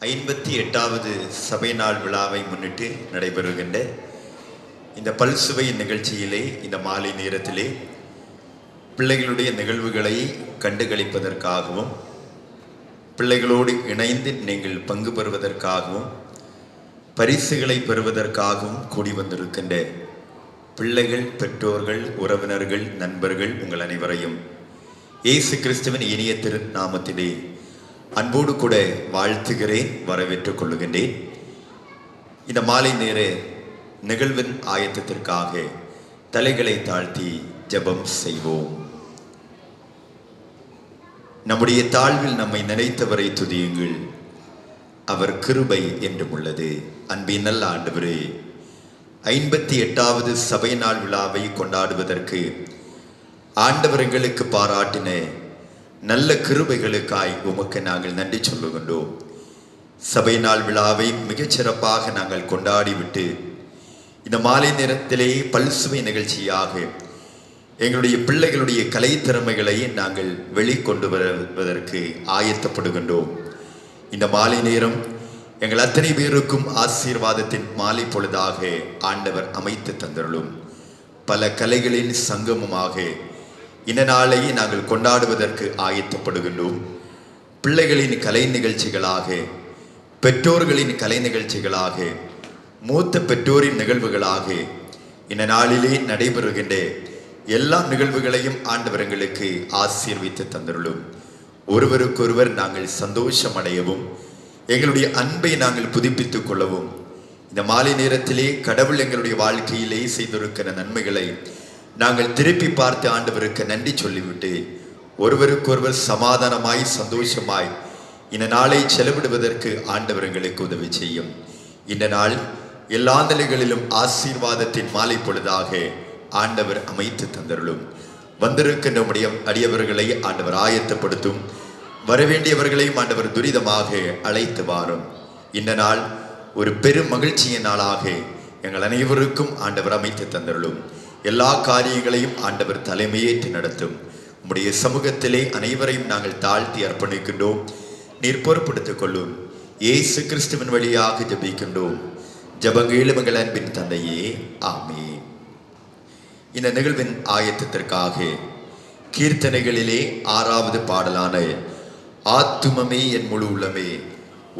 58வது சபை நாள் விழாவை முன்னிட்டு நடைபெறுகின்ற இந்த பல்சுவை நிகழ்ச்சியிலே இந்த மாலை நேரத்திலே பிள்ளைகளுடைய நிகழ்வுகளை கண்டுகளிப்பதற்காகவும் பிள்ளைகளோடு இணைந்து நீங்கள் பங்கு பெறுவதற்காகவும் பரிசுகளை பெறுவதற்காகவும் கூடி வந்திருக்கின்ற பிள்ளைகள், பெற்றோர்கள், உறவினர்கள், நண்பர்கள் உங்கள் அனைவரையும் இயேசு கிறிஸ்துவின் இனிய திருநாமத்திலே அன்போடு கூட வாழ்த்துகிறேன், வரவேற்றுக் கொள்ளுகின்றேன். இந்த மாலை நேர நிகழ்வின் ஆயத்தத்திற்காக தலைகளை தாழ்த்தி ஜெபம் செய்வோம். நம்முடைய தாழ்வில் நம்மை நினைத்தவரை துதியுங்கள், அவர் கிருபை என்றும் உள்ளது. அன்பின் நல்ல ஆண்டவரே, 58வது சபை நாள் விழாவை கொண்டாடுவதற்கு ஆண்டவர் எங்களுக்கு பாராட்டின நல்ல கிருபைகளுக்காய் உமக்கு நாங்கள் நன்றி சொல்லுகின்றோம். சபை நாள் விழாவை மிகச்சிறப்பாக நாங்கள் கொண்டாடிவிட்டு இந்த மாலை நேரத்திலே பல்சுவை நிகழ்ச்சியாக எங்களுடைய பிள்ளைகளுடைய கலை திறமைகளை நாங்கள் வெளிக்கொண்டு வருவதற்கு ஆயத்தப்படுகின்றோம். இந்த மாலை நேரம் எங்கள் அத்தனை பேருக்கும் ஆசீர்வாதத்தின் மாலை பொழுதாக ஆண்டவர் அமைத்து தந்தருளும். பல கலைகளின் சங்கமமாக இந்த நாளை நாங்கள் கொண்டாடுவதற்கு ஆயத்தப்படுகின்றோம். பிள்ளைகளின் கலை நிகழ்ச்சிகளாக, பெற்றோர்களின் கலை நிகழ்ச்சிகளாக, மூத்த பெற்றோரின் நிகழ்வுகளாக இந்த நாளிலே நடைபெறுகின்ற எல்லா நிகழ்வுகளையும் ஆண்டவர் எங்களுக்கு ஆசீர்வித்து தந்தருளும். ஒருவருக்கொருவர் நாங்கள் சந்தோஷம் அடையவும் எங்களுடைய அன்பை நாங்கள் புதுப்பித்துக் கொள்ளவும் இந்த மாலை நேரத்திலே கடவுள் எங்களுடைய வாழ்க்கையிலே செய்திருக்கிற நன்மைகளை நாங்கள் திருப்பி பார்த்து ஆண்டவருக்கு நன்றி சொல்லிவிட்டு ஒருவருக்கொருவர் சமாதானமாய் சந்தோஷமாய் இந்த நாளை செலவிடுவதற்கு ஆண்டவர் எங்களுக்கு உதவி செய்யும். இந்த நாள் எல்லா நிலைகளிலும் ஆசீர்வாதத்தின் மாலை பொழுதாக ஆண்டவர் அமைத்து தந்தருளும். வந்திருக்கின்ற நம்முடைய அடியவர்களை ஆண்டவர் ஆயத்தப்படுத்தும். வரவேண்டியவர்களையும் ஆண்டவர் துரிதமாக அழைத்து வாரும். இந்த நாள் ஒரு பெரும் மகிழ்ச்சியின் நாளாக எங்கள் அனைவருக்கும் ஆண்டவர் அமைத்து தந்தருளும். எல்லா காரியங்களையும் ஆண்டவர் தலைமையேற்று நடத்தும். உம்முடைய சமூகத்திலே அனைவரையும் நாங்கள் தாழ்த்தி அர்ப்பணிக்கின்றோம். நீர் பொறுப்படுத்திக் கொள்ளும். இயேசு கிறிஸ்துவின் வழியாக ஜெபிக்கின்றோம். ஜெபங்கேளும் எங்கள் அன்பின் தந்தையே, ஆமென். இந்த நிகழ்வின் ஆயத்தத்திற்காக கீர்த்தனைகளிலே 6வது பாடலான ஆத்துமமே என் முழு உள்ளமே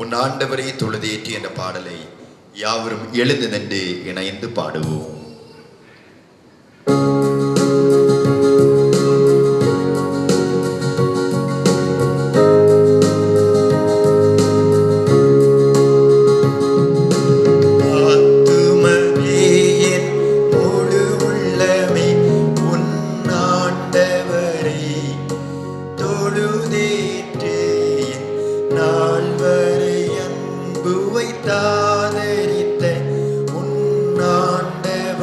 உன் ஆண்டவரை தொழுதேற்றி என்ற பாடலை யாவரும் எழுந்து நின்று இணைந்து பாடுவோம். தாதரித்த உன்னாண்டவர்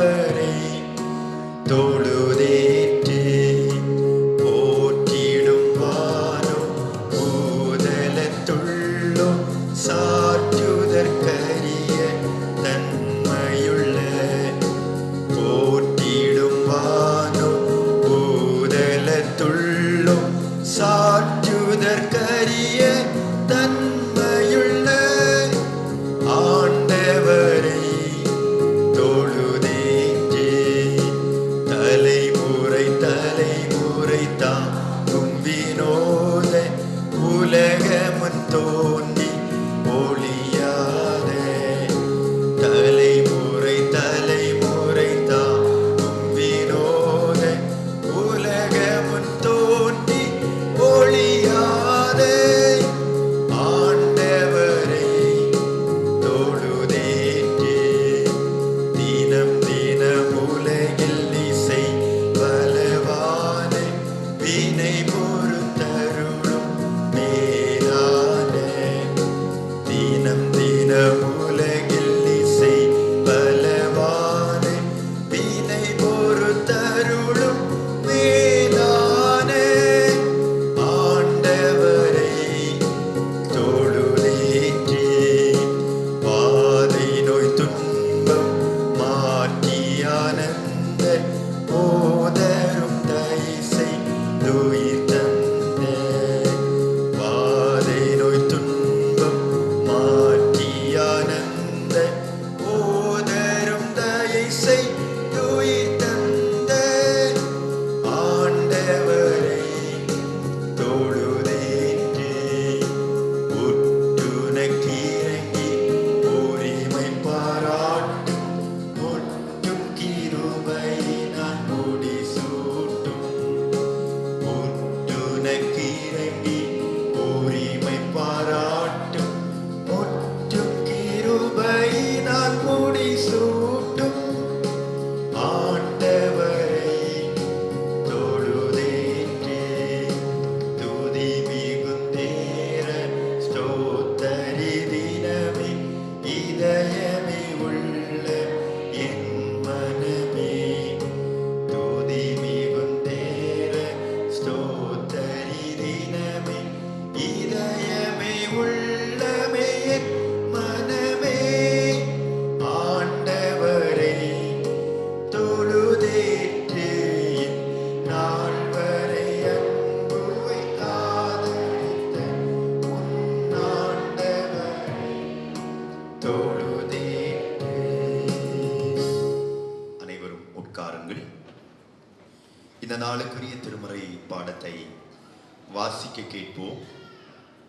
வாசிக்க கேட்போம்.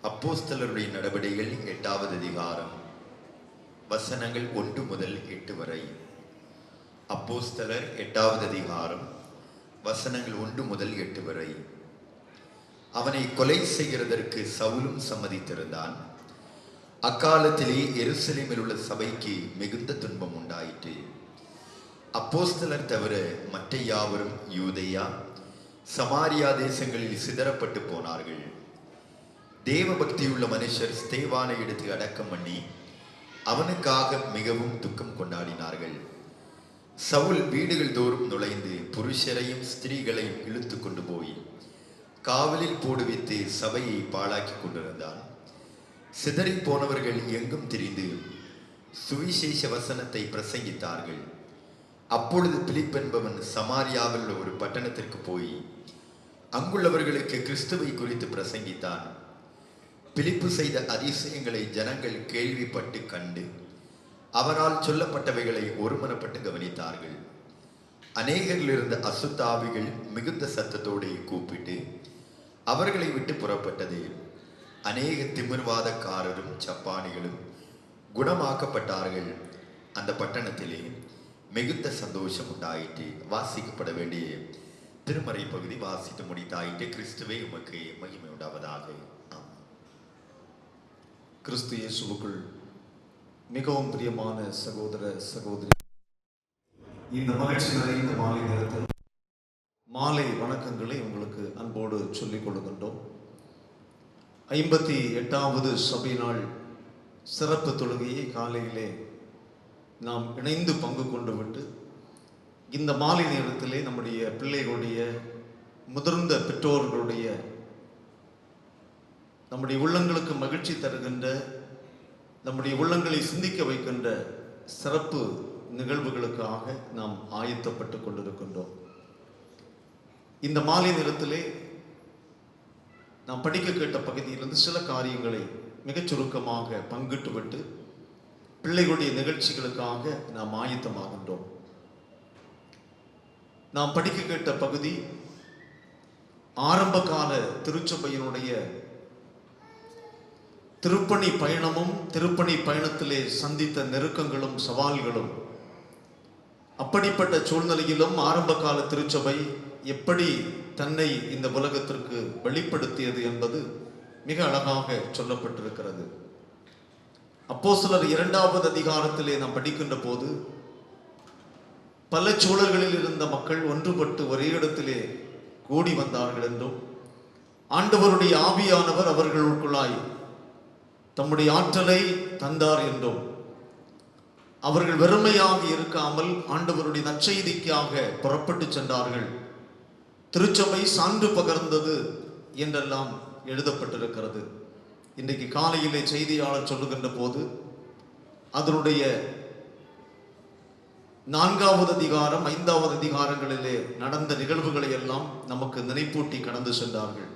அப்போஸ்தலருடைய நடவடிக்கைகள் 8வது அதிகாரம் வசனங்கள் 1 முதல் 8 வரை. அப்போஸ்தலர் 8வது அதிகாரம் வசனங்கள் 1 முதல் 8 வரை. அவனை கொலை செய்கிறதற்கு சவுலும் சம்மதித்திருந்தான். அக்காலத்திலே எருசலேமில் உள்ள சபைக்கு மிகுந்த துன்பம் உண்டாயிற்று. அப்போஸ்தலர் தவிர மற்ற யாவரும் யூதேயா சமாரியா தேசங்களில் சிதறப்பட்டு போனார்கள். தேவ பக்தியுள்ள மனுஷர் ஸ்தேவானை எடுத்து அடக்கம் பண்ணி அவனுக்காக மிகவும் துக்கம் கொண்டாடினார்கள். சவுல் வீடுகள் தோறும் நுழைந்து புருஷரையும் ஸ்திரீகளையும் இழுத்து கொண்டு போய் காவலில் போடுவித்து சபையை பாழாக்கி கொண்டிருந்தான். சிதறி போனவர்கள் எங்கும் திரிந்து சுவிசேஷ வசனத்தை பிரசங்கித்தார்கள். அப்பொழுது பிலிப் என்பவன் சமாரியாவில் ஒரு பட்டணத்திற்கு போய் அங்குள்ளவர்களுக்கு கிறிஸ்துவை குறித்து பிரசங்கித்தான். பிலிப்பு செய்த அதிசயங்களை ஜனங்கள் கேள்விப்பட்டு கண்டு அவரால் சொல்லப்பட்டவைகளை ஒருமனப்பட்டு கவனித்தார்கள். அநேகரில் இருந்த அசுத்தாவிகள் மிகுந்த சத்தத்தோடு கூப்பிட்டு அவர்களை விட்டு புறப்பட்டது. அநேக திமிர்வாதக்காரரும் சப்பானிகளும் குணமாக்கப்பட்டார்கள். அந்த பட்டணத்திலே மிகுந்த சந்தோஷம் உண்டாயிற்று. வாசிக்கப்பட வேண்டிய திருமறை பகுதி வாசித்து முடித்தாயிற்று. கிறிஸ்துவே உமக்கு மகிமை உண்டாவதாக. கிறிஸ்து இயேசுவுக்குள் மிகவும் பிரியமான சகோதர சகோதரி, இந்த மகிழ்ச்சி நிறைந்த மாலை நேரத்தில் மாலை வணக்கங்களை உங்களுக்கு அன்போடு சொல்லிக் கொள்கின்றோம். 58வது சபை நாள் சிறப்பு தொழுகையை காலையிலே நாம் இணைந்து பங்கு கொண்டு விட்டு இந்த மாலை நேரத்திலே நம்முடைய பிள்ளைகளுடைய முதிர்ந்த பெற்றோர்களுடைய நம்முடைய உள்ளங்களுக்கு மகிழ்ச்சி தருகின்ற, நம்முடைய உள்ளங்களை சிந்திக்க வைக்கின்ற சிறப்பு நிகழ்வுகளுக்காக நாம் ஆயத்தப்பட்டு கொண்டிருக்கின்றோம். இந்த மாலை நேரத்திலே நாம் படிக்க கேட்ட பகுதியிலிருந்து சில காரியங்களை மிகச் சுருக்கமாக பங்கிட்டு விட்டு பிள்ளைகளுடைய நிகழ்ச்சிகளுக்காக நாம் ஆயத்தமாகின்றோம். நாம் படிக்க கேட்ட பகுதி ஆரம்பகால திருச்சபையினுடைய திருப்பணி பயணமும் திருப்பணி பயணத்திலே சந்தித்த நெருக்கங்களும் சவால்களும். அப்படிப்பட்ட சூழ்நிலையிலும் ஆரம்பகால திருச்சபை எப்படி தன்னை இந்த உலகத்திற்கு வெளிப்படுத்தியது என்பது மிக அழகாக சொல்லப்பட்டிருக்கிறது. அப்போஸ்தலர் 2வது அதிகாரத்திலே நாம் படிக்கின்ற போது பல சூழல்களில் இருந்த மக்கள் ஒன்றுபட்டு ஒரே இடத்திலே கூடி வந்தார்கள் என்றும் ஆண்டவருடைய ஆவியானவர் அவர்களுக்குள்ளாய் தம்முடைய ஆற்றலை தந்தார் என்றும் அவர்கள் வெறுமையாக இருக்காமல் ஆண்டவருடைய நற்செய்திக்காக புறப்பட்டு சென்றார்கள். திருச்சபை சான்று பகர்ந்தது என்றெல்லாம் எழுதப்பட்டிருக்கிறது. இன்றைக்கு காலையிலே செய்தியாளர் சொல்லுகின்ற போது அதனுடைய 4வது அதிகாரம் 5வது அதிகாரங்களிலே நடந்த நிகழ்வுகளை எல்லாம் நமக்கு நினைப்பூட்டி கடந்து சென்றார்கள்.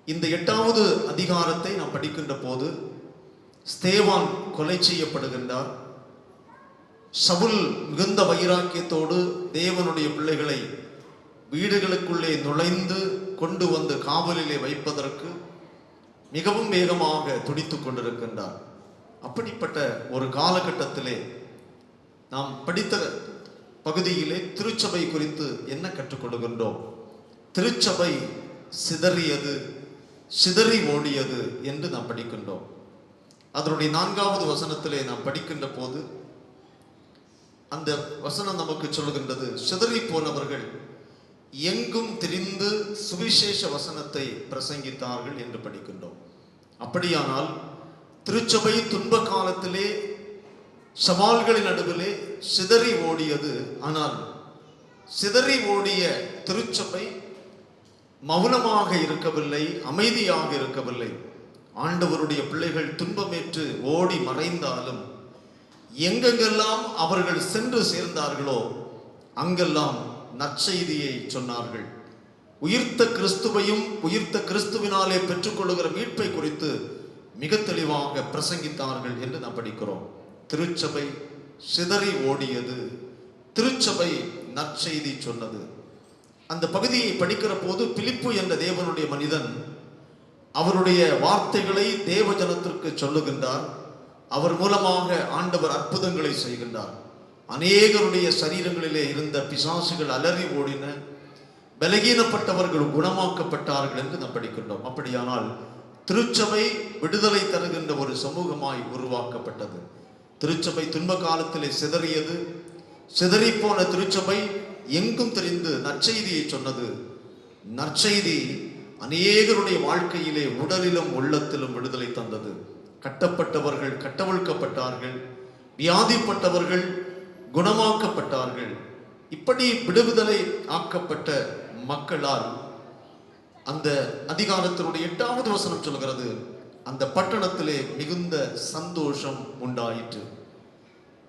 இந்த 8வது அதிகாரத்தை நாம் படிக்கின்ற போது ஸ்தேவான் கொலை செய்யப்படுகின்றார். சவுல் மிகுந்த வைராக்கியத்தோடு தேவனுடைய பிள்ளைகளை வீடுகளுக்குள்ளே நுழைந்து கொண்டு வந்து காவலிலே வைப்பதற்கு மிகவும் வேகமாக துடித்து கொண்டிருக்கின்றார். அப்படிப்பட்ட ஒரு காலகட்டத்திலே நாம் படித்த பகுதியிலே திருச்சபை குறித்து என்ன கற்றுக்கொள்கின்றோம்? திருச்சபை சிதறியது, சிதறி ஓடியது என்று நாம் படிக்கின்றோம். அதனுடைய 4வது வசனத்திலே நாம் படிக்கின்ற போது அந்த வசனம் நமக்கு சொல்கின்றது, சிதறி போனவர்கள் எங்கும் திரிந்து சுவிசேஷ வசனத்தை பிரசங்கித்தார்கள் என்று படிக்கின்றோம். அப்படியானால் திருச்சபை துன்ப காலத்திலே சவால்களின் நடுவிலே சிதறி ஓடியது. ஆனால் சிதறி ஓடிய திருச்சபை மௌனமாக இருக்கவில்லை, அமைதியாக இருக்கவில்லை. ஆண்டவருடைய பிள்ளைகள் துன்பமேற்று ஓடி மறைந்தாலும் எங்கெங்கெல்லாம் அவர்கள் சென்று சேர்ந்தார்களோ அங்கெல்லாம் நற்செய்தியை சொன்னார்கள். உயிர்த்த கிறிஸ்துவையும் உயிர்த்த கிறிஸ்துவினாலே பெற்றுக்கொள்ளுகிற மீட்பை குறித்து மிக தெளிவாக பிரசங்கித்தார்கள் என்று நாம் படிக்கிறோம். திருச்சபை சிதறி ஓடியது, திருச்சபை நற்செய்தி சொன்னது. அந்த பகுதியை படிக்கிற போது பிலிப்பு என்ற தேவனுடைய மனிதன் அவருடைய வார்த்தைகளை தேவ ஜனத்திற்கு சொல்லுகின்றார். அவர் மூலமாக ஆண்டவர் அற்புதங்களை செய்கின்றார். அநேகருடைய சரீரங்களிலே இருந்த பிசாசுகள் அலறி ஓடின, பலகீனப்பட்டவர்கள் குணமாக்கப்பட்டார்கள் என்று நாம் படிக்கின்றோம். அப்படியானால் திருச்சபை விடுதலை தருகின்ற ஒரு சமூகமாய் உருவாக்கப்பட்டது. திருச்சபை துன்ப காலத்திலே சிதறியது. சிதறிப்போன திருச்சபை எங்கும் தெரிந்து நற்செய்தியை சொன்னது. நற்செய்தி அநேகருடைய வாழ்க்கையிலே உடலிலும் உள்ளத்திலும் விடுதலை தந்தது. கட்டப்பட்டவர்கள் கட்டவிழ்க்கப்பட்டார்கள், வியாதிப்பட்டவர்கள் குணமாக்கப்பட்டார்கள். இப்படி விடுதலை ஆக்கப்பட்ட மக்களால் அந்த அதிகாரத்தினுடைய 8வது வசனம் சொல்கிறது, அந்த பட்டணத்திலே மிகுந்த சந்தோஷம் உண்டாயிற்று.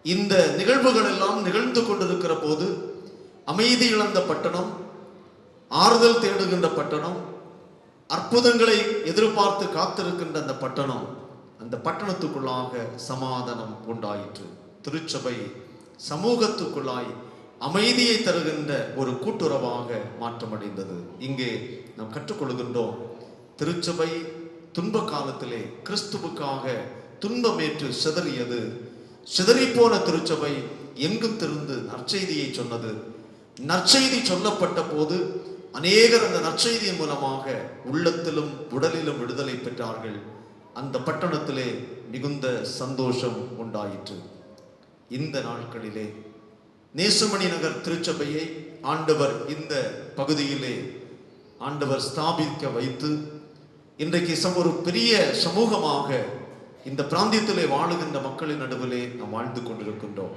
இந்த நிகழ்வுகள் எல்லாம் நிகழ்ந்து கொண்டிருக்கிற போது அமைதி இழந்த பட்டணம், ஆறுதல் தேடுகின்ற பட்டணம், அற்புதங்களை எதிர்பார்த்து காத்திருக்கின்ற அந்த பட்டணம், அந்த பட்டணத்துக்குள்ளாக சமாதானம் உண்டாயிற்று. திருச்சபை சமூகத்துக்குள்ளாய் அமைதியை தருகின்ற ஒரு கூட்டுறவாக மாற்றமடைந்தது. இங்கே நாம் கற்றுக்கொள்கின்றோம், திருச்சபை துன்ப காலத்திலே கிறிஸ்துவுக்காக துன்பமேற்று சிதறியது. சிதறிப்போன திருச்சபை எங்கும் திருந்து நற்செய்தியை சொன்னது. நற்செய்தி சொல்லப்பட்ட போது அநேகர் அந்த நற்செய்தியின் மூலமாக உள்ளத்திலும் உடலிலும் விடுதலை பெற்றார்கள். அந்த பட்டணத்திலே மிகுந்த சந்தோஷம் உண்டாயிற்று. இந்த நாட்களிலே நேசமணி நகர் திருச்சபையை ஆண்டவர் இந்த பகுதியிலே ஆண்டவர் ஸ்தாபிக்க வைத்து இன்றைக்கு ஒரு பெரிய சமூகமாக இந்த பிராந்தியத்திலே வாழுகின்ற மக்களின் நடுவிலே நாம் வாழ்ந்து கொண்டிருக்கின்றோம்.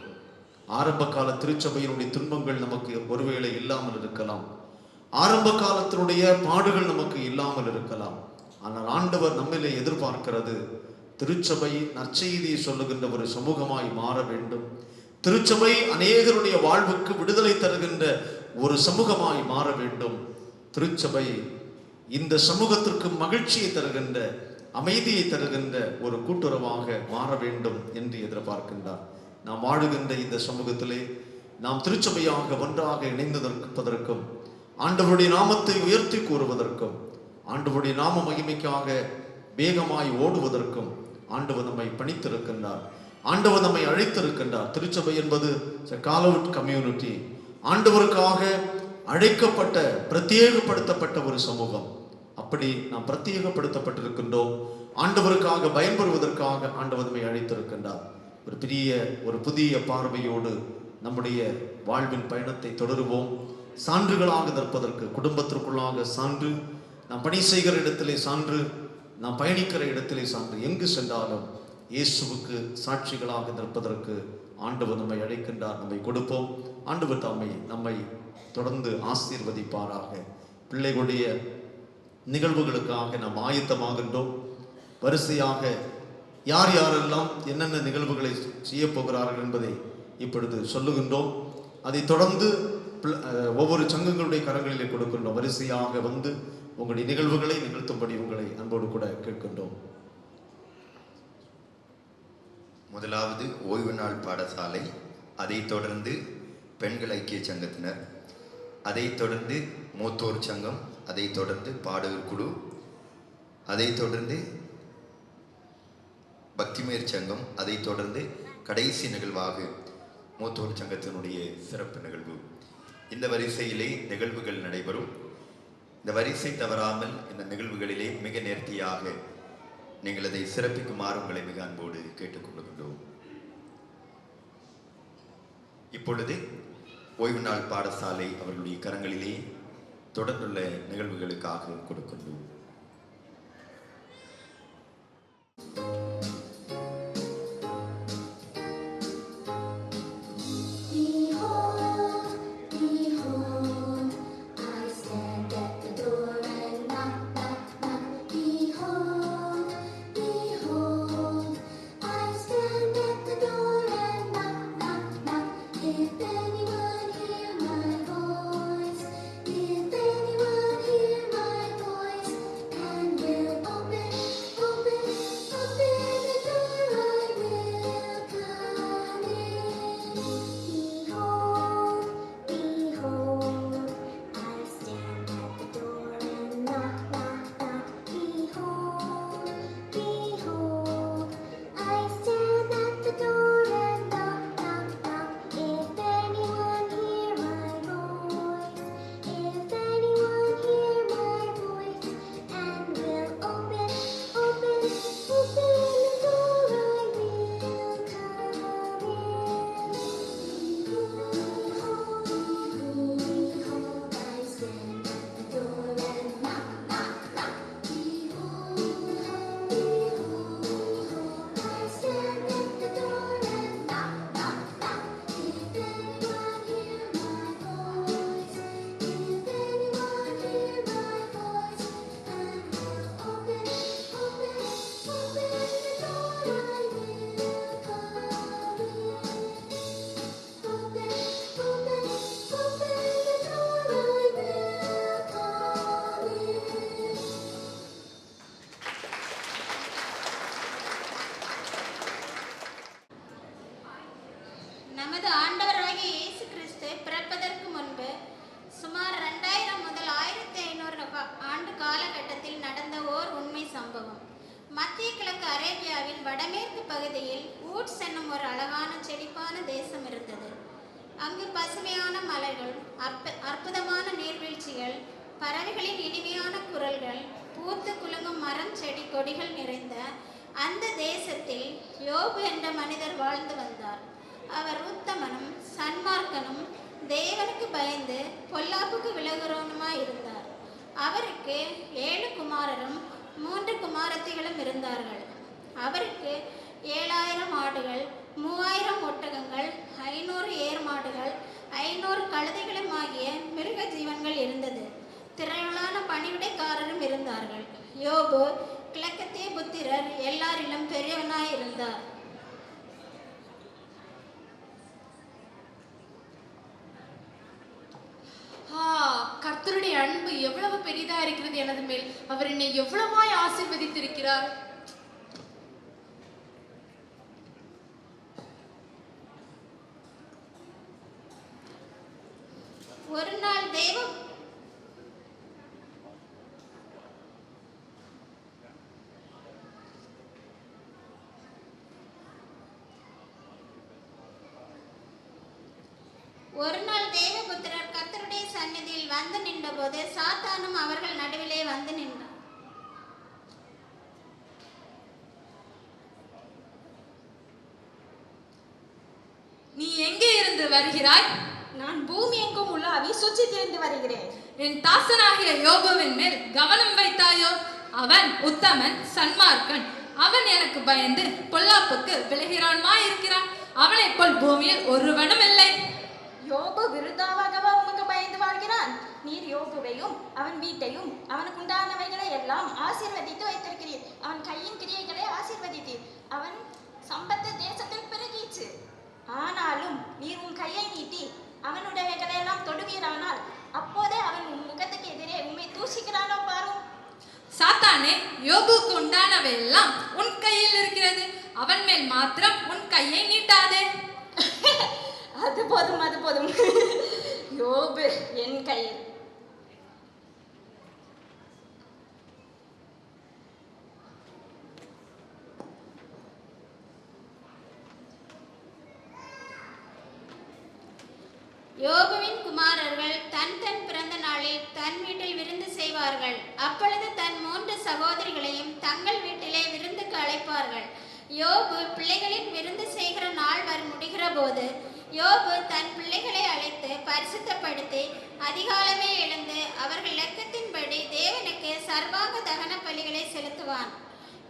ஆரம்ப கால திருச்சபையினுடைய துன்பங்கள் நமக்கு ஒருவேளை இல்லாமல் இருக்கலாம், ஆரம்ப காலத்தினுடைய பாடுகள் நமக்கு இல்லாமல் இருக்கலாம். ஆனால் ஆண்டவர் நம்மிலே எதிர்பார்க்கிறது, திருச்சபை நற்செய்தியை சொல்லுகின்ற ஒரு சமூகமாய் மாற வேண்டும். திருச்சபை அநேகருடைய வாழ்வுக்கு விடுதலை தருகின்ற ஒரு சமூகமாய் மாற வேண்டும். திருச்சபை இந்த சமூகத்திற்கு மகிழ்ச்சியை தருகின்ற, அமைதியை தருகின்ற ஒரு கூட்டுறவாக மாற வேண்டும் என்று எதிர்பார்க்கின்றார். நாம் வாழுகின்ற இந்த சமூகத்திலே நாம் திருச்சபையாக ஒன்றாக இணைந்திருப்பதற்கும், ஆண்டவருடைய நாமத்தை உயர்த்தி கூறுவதற்கும், ஆண்டவருடைய நாம மகிமைக்காக வேகமாய் ஓடுவதற்கும் ஆண்டவர் நம்மை பணித்திருக்கின்றார். ஆண்டவர் நம்மை அழைத்திருக்கின்றார். திருச்சபை என்பது கால் அவுட் கம்யூனிட்டி, ஆண்டவருக்காக அழைக்கப்பட்ட பிரத்யேகப்படுத்தப்பட்ட ஒரு சமூகம். அப்படி நாம் பிரத்யேகப்படுத்தப்பட்டிருக்கின்றோம். ஆண்டவருக்காக பயன்பெறுவதற்காக ஆண்டவர் நம்மை அழைத்திருக்கின்றார். ஒரு புதிய பார்வையோடு நம்முடைய வாழ்வின் பயணத்தை தொடருவோம். சான்றுகளாக நிற்பதற்கு, குடும்பத்திற்குள்ளாக சான்று, நாம் பணி செய்கிற இடத்திலே சான்று, நாம் பயணிக்கிற இடத்திலே சான்று, எங்கு சென்றாலும் இயேசுவுக்கு சாட்சிகளாக நிற்பதற்கு ஆண்டவர் நம்மை அழைக்கின்றார். நம்மை கொடுப்போம். ஆண்டவர் நம்மை தொடர்ந்து ஆசீர்வதிப்பாராக. பிள்ளைகளுடைய நிகழ்வுகளுக்காக நாம் ஆயத்தமாகின்றோம். வரிசையாக யார் யாரெல்லாம் என்னென்ன நிகழ்வுகளை செய்ய போகிறார்கள் என்பதை இப்பொழுது சொல்லுகின்றோம். அதை தொடர்ந்து ஒவ்வொரு சங்கங்களுடைய கரங்களிலே கொடுக்கின்றோம். வரிசையாக வந்து உங்களுடைய நிகழ்வுகளை நிகழ்த்தும்படி உங்களை அன்போடு கூட கேட்கின்றோம். முதலாவது ஓய்வு நாள் பாடசாலை, அதைத் தொடர்ந்து பெண்கள் ஐக்கிய சங்கத்தினர், அதைத் தொடர்ந்து மூத்தோர் சங்கம், அதைத் தொடர்ந்து பாடகர் குழு, அதைத் தொடர்ந்து பக்திமேர் சங்கம், அதைத் தொடர்ந்து கடைசி நிகழ்வாக மூத்தோர் சங்கத்தினுடைய சிறப்பு நிகழ்வு. இந்த வரிசையிலே நிகழ்வுகள் நடைபெறும். இந்த வரிசை தவறாமல் இந்த நிகழ்வுகளிலே மிக நேர்த்தியாக நீங்கள் அதை சிறப்பிக்குமாறு உங்களை மிக அன்போடு கேட்டுக்கொள்கின்றோம். இப்பொழுது ஓய்வு நாள் பாடசாலை அவர்களுடைய கரங்களிலே தொடர்ந்துள்ள நிகழ்வுகளுக்காக கொடுக்கின்றோம். நமது ஆண்டவராகிய இயேசு கிறிஸ்து பிறப்பதற்கு முன்பு சுமார் 2000 முதல் 1500 ஆண்டு காலகட்டத்தில் நடந்த ஓர் உண்மை சம்பவம். மத்திய கிழக்கு அரேபியாவின் வடமேற்கு பகுதியில் ஊட்ஸ் என்னும் ஒரு அழகான செழிப்பான தேசம் இருந்தது. அங்கு பசுமையான மலைகள், அற்புதமான நீர்வீழ்ச்சிகள், பறவைகளின் இனிமையான குரல்கள், பூத்து குலுங்கும் மரம் செடி கொடிகள் நிறைந்த அந்த தேசத்தில் யோபு என்ற மனிதர் வாழ்ந்து வந்தார். அவர் உத்தமனும் சன்மார்க்கனும் தேவனுக்கு பயந்து பொல்லாப்புக்கு விலகுறவனுமாய் இருந்தார். அவருக்கு 7 குமாரரும் 3 குமாரத்திகளும் இருந்தார்கள். அவருக்கு 7000 ஆடுகள், 3000 ஒட்டகங்கள், 500 ஏர் மாடுகள், 500 கழுதைகளும் ஆகிய மிருக ஜீவன்கள் இருந்தது. திரளான பணிவிடைக்காரரும் இருந்தார்கள். யோபு கிழக்கத்திய புத்திரர் எல்லாரிலும் பெரியவனாய் இருந்தார். கர்த்தருடைய அன்பு எவ்வளவு பெரிதா இருக்கிறது எனது மேல். அவர் என்னை எவ்வளவாய் ஆசீர்வதித்திருக்கிறார். ஒரு நாள் தேவபுத்திரர் கர்த்தருடைய சந்நிதியில் வந்து நின்றபோது சாத்தானும் அவர்கள் நடுவிலே வந்து நின்றான். நீ எங்கே இருந்து வருகிறாய்? நான் பூமி எங்கும் உலாவி சுற்றி திரிந்து வருகிறேன். என் தாசனாகிய யோபுவின் மேல் கவனம் வைத்தாயோ? அவன் உத்தமன், சன்மார்க்கன். அவன் எனக்கு பயந்து பொல்லாப்புக்கு விலகிறான்மாய் இருக்கிறான். அவனை போல் பூமியில் ஒருவனும் இல்லை. யோபு விருதாவாகவா உமக்கு பயந்து வாழ்கிறான்? நீர் யோபுவையும் அவன் வீட்டையும் அவனுக்கு உண்டானவைகளை எல்லாம் ஆசீர்வதித்து வைத்திருக்கிறீர். அவன் கையின் கிரியைகளை ஆசீர்வதித்தீர். அவன் சம்பத்து தேசத்தில் பெருகிச்சு. ஆனாலும் நீர் உன் கையை நீட்டி அவனுடையவைகளை எல்லாம் தொடுவீரானால் அப்போதே அவன் உன் முகத்துக்கு எதிரே உண்மை தூஷிக்கிறானோ பாரும். சாத்தானே, யோபுக்கு உண்டானவை எல்லாம் உன் கையில் இருக்கிறது. அவன் மேல் மாத்திரம் உன் கையை நீட்டாதே. அது போதும், அது போதும். யோபு என் கையில். யோபுவின் குமாரர்கள் தன் பிறந்த நாளில் தன் வீட்டில் விருந்து செய்வார்கள். அப்பொழுது தன் 3 சகோதரிகளையும் தங்கள் வீட்டிலே விருந்துக்கு அழைப்பார்கள். யோபு பிள்ளைகளின் விருந்து செய்கிற நாள் முடிகிற போது யோபு தன் பிள்ளைகளை அழைத்து பரிசுத்தப்படுத்தி அதிகாலமே எழுந்து அவர்கள் இலக்கத்தின்படி தேவனுக்கு சர்வாங்க தகன பலிகளை செலுத்துவான்.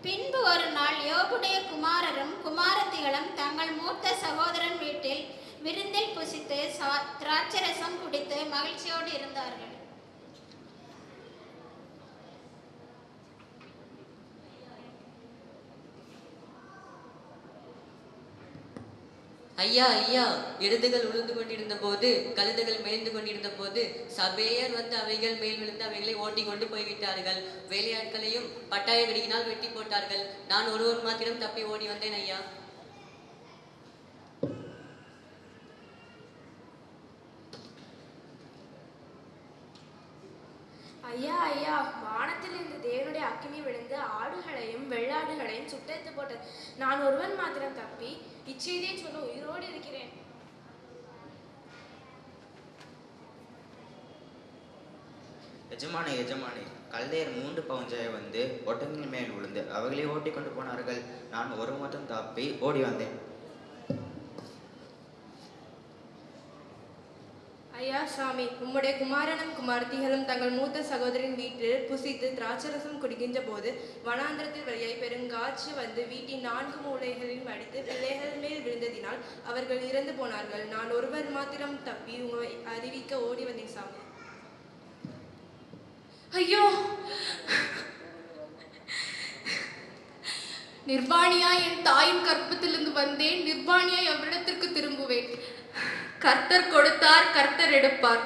பின்பு ஒரு நாள் யோபுடைய குமாரரும் குமாரத்திகளும் தங்கள் மூத்த சகோதரன் வீட்டில் விருந்தில் புசித்து திராட்சரசம் குடித்து மகிழ்ச்சியோடு இருந்தார்கள். ஐயா ஐயா, எருதுகள் உழுந்து கொண்டிருந்த போது, கழுதைகள் மேய்ந்து கொண்டிருந்த போது சபையர் வந்து அவைகள் மேல் விழுந்து அவைகளை ஓட்டி கொண்டு போய்விட்டார்கள். வேலையாட்களையும் பட்டாய கடியினால் வெட்டி போட்டார்கள். நான் ஒருவர் மாத்திரம் தப்பி ஓடி வந்தேன் ஐயா. ஐயா ஐயா, வானத்தில் இருந்து தேவனுடைய அக்கினி விழுந்து ஆடுகளையும் வெள்ளாடுகளையும் சுட்டெடுத்து போட்டது. நான் ஒருவன் மாத்திரம் தப்பி இச்செய்தியை சொல்ல உயிரோடு இருக்கிறேன். எஜமானே எஜமானே, கல்தையர் 3 பவுஞ்சாய வந்து ஒட்டங்கின் மேல் விழுந்து அவைகளை ஓட்டி கொண்டு போனார்கள். நான் ஒரு மட்டும் தப்பி ஓடி வந்தேன். ஐயா சாமி, உம்முடைய குமாரனும் குமாரத்திகளும் தங்கள் மூத்த சகோதரின் வீட்டில் புசித்து திராட்சரசம் குடிக்கின்ற போது வனாந்திரத்தில் வழியாய் பெருங்காற்று வந்து வீட்டின் 4 மூலைகளிலும் அடித்து பிள்ளைகள் மேல் விழுந்ததினால் அவர்கள் இறந்து போனார்கள். நான் ஒருவர் மாத்திரம் தப்பி உங்களை அறிவிக்க ஓடி வந்தேன் சாமி. ஐயோ, நிர்வாணியாய் என் தாயின் கற்பத்திலிருந்து வந்தேன். நிர்வாணியாய் அவரிடத்திற்கு திரும்புவேன். கர்த்தர் கொடுத்தார், கர்த்தர் எடுப்பார்.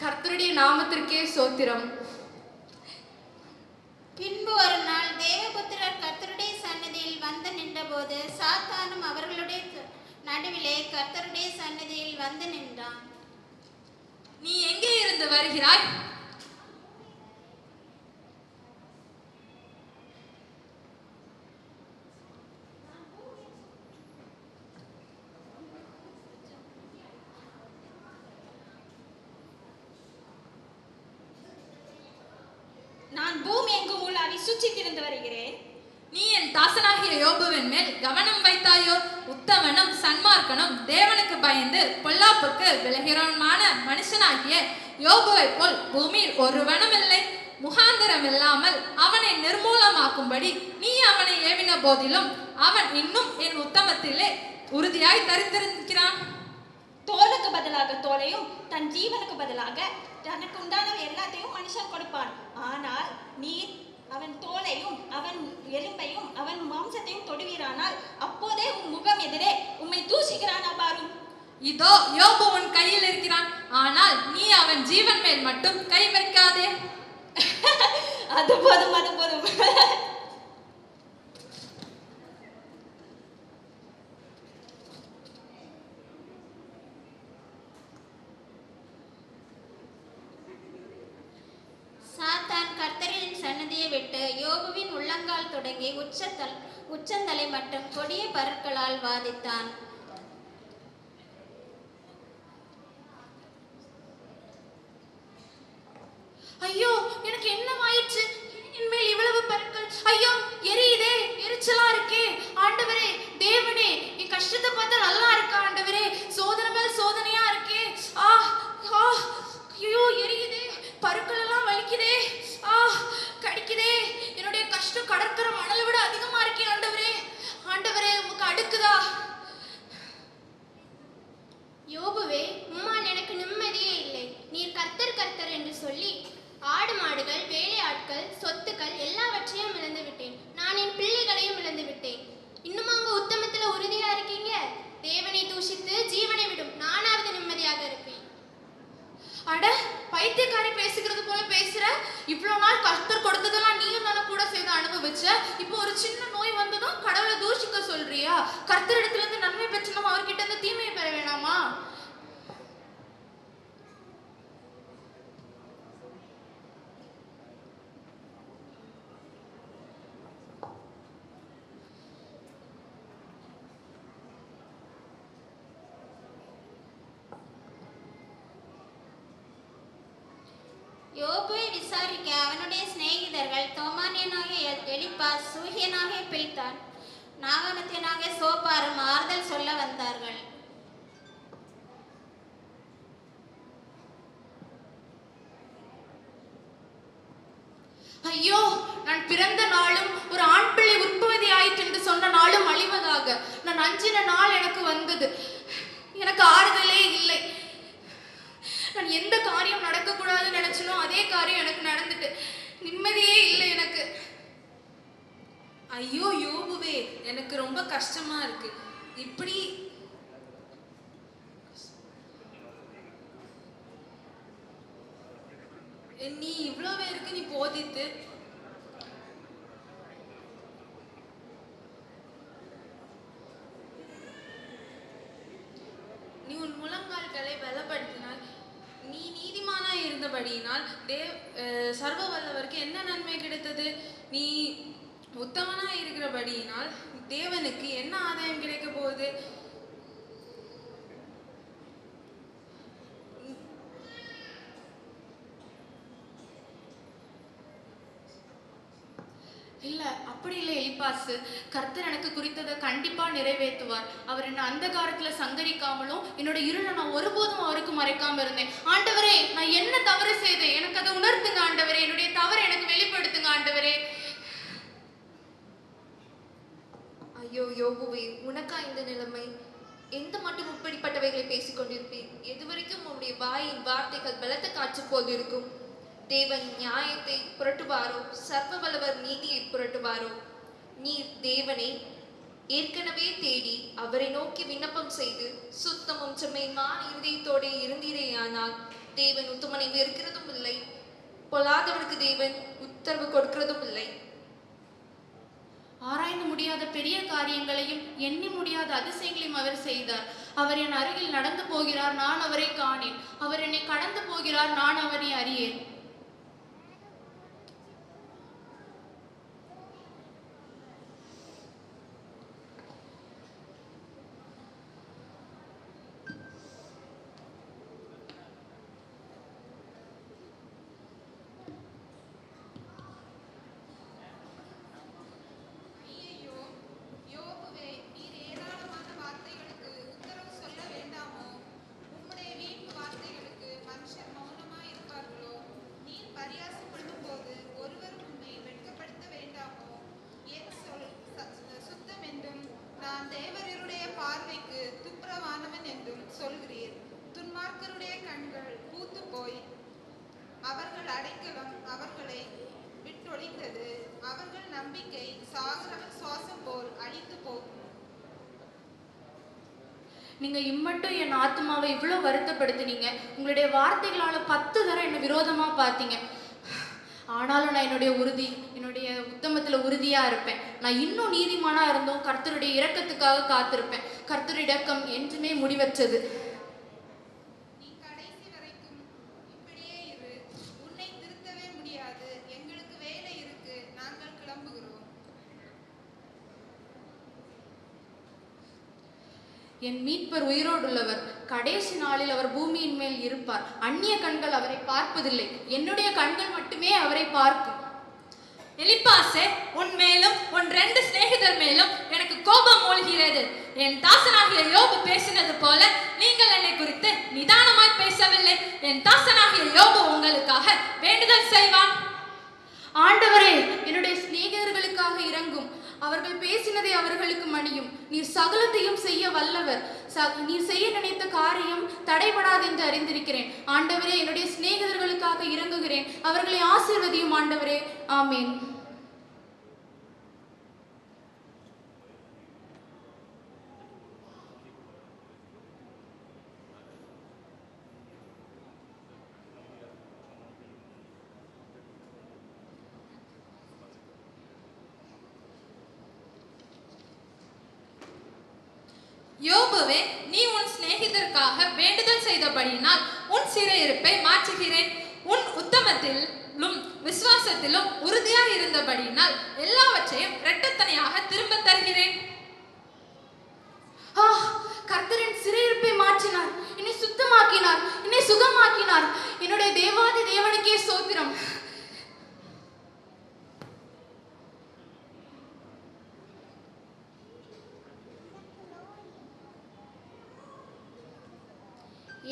கர்த்தருடைய நாமத்திற்கே சோத்திரம். பின்பு ஒரு நாள் தேவபுத்திரர் கர்த்தருடைய சன்னதியில் வந்து நின்றபோது சாத்தானும் அவர்களுடைய நடுவிலே கர்த்தருடைய சந்நிதியில் வந்து நின்றான். நீ எங்கே இருந்து வருகிறாய்? நான் பூமி எங்கும் உலாவி சுற்றி திரிந்து வருகிறேன். நீ என் தாசனாகிய யோபுவின் மேல் கவனம் வைத்தாயோ? உத்தமனும் சன்மார்க்கனும் தேவனுக்கு பயந்து பொல்லாப்புக்கு விலகிறவனுமான மனுஷனாகிய யோபுவை போல் பூமியில் ஒருவனும் இல்லை. முகாந்திரம் இல்லாமல் அவனை நிர்மூலமாக்கும்படி நீ அவனை ஏவின போதிலும் அவன் இன்னும் என் உத்தமத்திலே உறுதியாய் தரித்திருக்கிறான். தோலுக்கு பதிலாக தோலையும் தன் ஜீவனுக்கு பதிலாக தனக்கு உண்டானவை எல்லாத்தையும் மனுஷன் கொடுப்பான். ஆனால் நீர் அவன் தோலையும் அவன் எலும்பையும் அவன் மாம்சத்தையும் தொடுவீரானால் அப்போதே உன் முகம் எதிரே உம்மை தூஷிக்கிறானா பாரும். இதோ யோபு உன் கையில் இருக்கிறான், ஆனால் நீ அவன் ஜீவன் மேல் மட்டும் கை வைக்காதே. அது போதும், அது போதும். சாத்தான் கர்த்தரின் சன்னதியை விட்டு யோபுவின் உள்ளங்கால் தொடங்கி உச்சந்தலை மட்டும் கொடிய பற்களால் வாதித்தான். ஐயோ, எனக்கு என்னவாயிற்று? என்மேல் இவ்வளவு பற்கள். ஐயோ, எரியுதே, எரிச்சலா இருக்கே. ஆண்டவரே, தேவனே, என் கஷ்டத்தை பார்த்தா நல்லா இருக்கா ஆண்டவரே? சோதனை மேல் சோதனையா இருக்கே. ஆ ஆ, ஐயோ, எரியுதே, பற்கள் எல்லாம் வலிக்குதே, ஆ கடிக்குதே. என்னுடைய கஷ்டம் கடற்கரை மணலை விட அதிகமா இருக்கே ஆண்டவரே. ஆண்டவரே, உமக்கு அடுக்குதா? யோபுவே, உம்மால் எனக்கு நிம்மதியே இல்லை. நீர் கர்த்தர் கர்த்தர் என்று சொல்லி ஆடு மாடுகள், வேலையாட்கள், சொத்துக்கள் எல்லாவற்றையும் இழந்து விட்டேன். நான் என் பிள்ளைகளையும் இழந்து விட்டேன். இன்னும் அங்க உத்தமத்துல உறுதியா இருக்கீங்க? தேவனை தூஷித்து ஜீவனை விடும், நானாவது நிம்மதியாக இருப்பேன். அட, பைத்தியக்காரி பேசுகிறது போல பேசுற. இவ்வளவு நாள் கர்த்தர் கொடுத்ததெல்லாம் நீயும் தானே கூட சேர்ந்து அனுபவிச்ச. இப்போ ஒரு சின்ன நோய் வந்ததும் கடவுளை தூஷிக்க சொல்றியா? கர்த்தர் இடத்துல இருந்து நன்மை பெற்று நம்ம அவர்கிட்ட இருந்து தீமையை பெற வேணாமா? யோபுவை விசாரிக்க அவனுடைய சிநேகிதர்கள் தோமானியனாகிய எலிப்பாஸ், சூஹியனாகிய பில்தான், நாகமத்தியனாகிய சோப்பாரும் ஆறுதல் சொல்ல வந்தார்கள். ஐயோ, நான் பிறந்த நாளும் ஒரு ஆண் பிள்ளை உற்பத்தி ஆயிற்று என்று சொன்ன நாளும் அழிவதாக நான் அஞ்சின நாள் எனக்கு வந்தது. எனக்கு ஆறுதலே இல்லை. நான் எந்த காரியம் நடக்கக்கூடாதுன்னு நினைச்சனோ அதே காரியம் எனக்கு நடந்துட்டு நிம்மதியே இல்லை எனக்கு. ஐயோ யோபுவே, எனக்கு ரொம்ப கஷ்டமா இருக்கு. இப்படி நீ இவ்வளோ பேருக்கு நீ போதித்து நீ உன் முழங்கால்களை பலப்படுத்தினால், நீ நீதிமானா இருந்தபடியினால் சர்வ வல்லவருக்கு என்ன நன்மை கிடைத்தது? நீ உத்தமனா இருக்கிறபடியினால் தேவனுக்கு என்ன ஆதாயம் கிடைக்க போகுது? இல்ல, அப்படி இல்லை எலிப்பாசு. கர்த்தர் எனக்கு குறித்ததை கண்டிப்பா நிறைவேற்றுவார். அவர் என்ன அந்த காலத்துல சங்கரிக்காமலும் என்னோட இருளை நான் ஒருபோதும் அவருக்கு மறைக்காம இருந்தேன். ஆண்டவரே, நான் என்ன தவறு செய்தேன்? எனக்கு அதை உணர்த்துங்க ஆண்டவரே. என்னுடைய தவறை எனக்கு வெளிப்படுத்துங்க ஆண்டவரே. ஐயோ யோபுவே, உனக்கா இந்த நிலைமை? எந்த மட்டும் இப்படிப்பட்டவைகளை பேசிக் கொண்டிருப்பேன்? எதுவரைக்கும் உன்னுடைய வாயின் வார்த்தைகள் பலத்த காற்று போல் இருக்கும்? தேவன் நியாயத்தை புரட்டுவாரோ? சர்வ வல்லவர் நீதியை புரட்டுவாரோ? நீர் தேவனை ஏற்கனவே தேடி அவரை நோக்கி விண்ணப்பம் செய்து சுத்தமும் செம்மையுமான இருதயத்தோடு இருந்தீரேயானால் தேவன் உத்தமனை வெறுக்கிறதும் இல்லை, பொல்லாதவருக்கு தேவன் உத்தரவு கொடுக்கிறதும் இல்லை. ஆராய்ந்து முடியாத பெரிய காரியங்களையும் எண்ணி முடியாத அதிசயங்களையும் அவர் செய்தார். அவர் என் அருகில் நடந்து போகிறார், நான் அவரை காணேன். அவர் என்னை கடந்து போகிறார், நான் அவரை அறியேன். நீங்க இம்மட்டும் என் ஆத்மாவை இவ்வளவு வருத்தப்படுத்தினீங்க. உங்களுடைய வார்த்தைகளால 10 தடவை என்ன விரோதமா பார்த்தீங்க. ஆனாலும் நான் என்னுடைய உத்தமத்துல உறுதியா இருப்பேன். நான் இன்னும் நீதிமானா இருந்தோம் கர்த்தருடைய இரக்கத்துக்காக காத்திருப்பேன். கர்த்தருடைய இரக்கம் என்றுமே முடிவற்றது. என் மீட்பர் உயிரோடுள்ளவர். கடைசி நாளில் அவர் பூமியின் மேல் இருப்பார். அந்நிய கண்கள் அவரை பார்ப்பதில்லை, என்னுடைய கண்கள் மட்டுமே அவரை பார்க்கும். எலிப்பாசே, உன் மேலும் உன் 2 சிநேகிதர் மேலும் எனக்கு கோபம் மூழ்கிறது. என் தாசனாகிய யோபு பேசினது போல நீங்கள் என்னை குறித்து நிதானமாய் பேசவில்லை. என் தாசனாகிய யோபு உங்களுக்காக வேண்டுதல் செய்வான். ஆண்டவரே, என்னுடைய சிநேகிதர்களுக்காக இறங்கும். அவர்கள் பேசினதை அவர்களுக்கு மணியும். நீர் சகலத்தையும் செய்ய வல்லவர். நீர் செய்ய நினைத்த காரியம் தடைபடாது என்று அறிந்திருக்கிறேன். ஆண்டவரே, என்னுடைய சிநேகிதர்களுக்காக இறங்குகிறேன். அவர்களை ஆசீர்வதியும் ஆண்டவரே. ஆமேன். யோபுவே, நீ உன் சிநேகிதருக்காக வேண்டுதல் செய்தபடியினால் உன் சிறையிருப்பை மாற்றுகிறேன். உன் உத்தமத்திலும் விசுவாசத்திலும் உறுதியாய் இருந்தபடியினால் எல்லாவற்றையும் இரட்டத்தனையாக திரும்ப தருகிறேன். கர்த்தரின் சிறையிருப்பை மாற்றினார், என்னை சுத்தமாக்கினார், என்னை சுகமாக்கினார். என்னுடைய தேவாதி தேவனுக்கே ஸ்தோத்திரம்.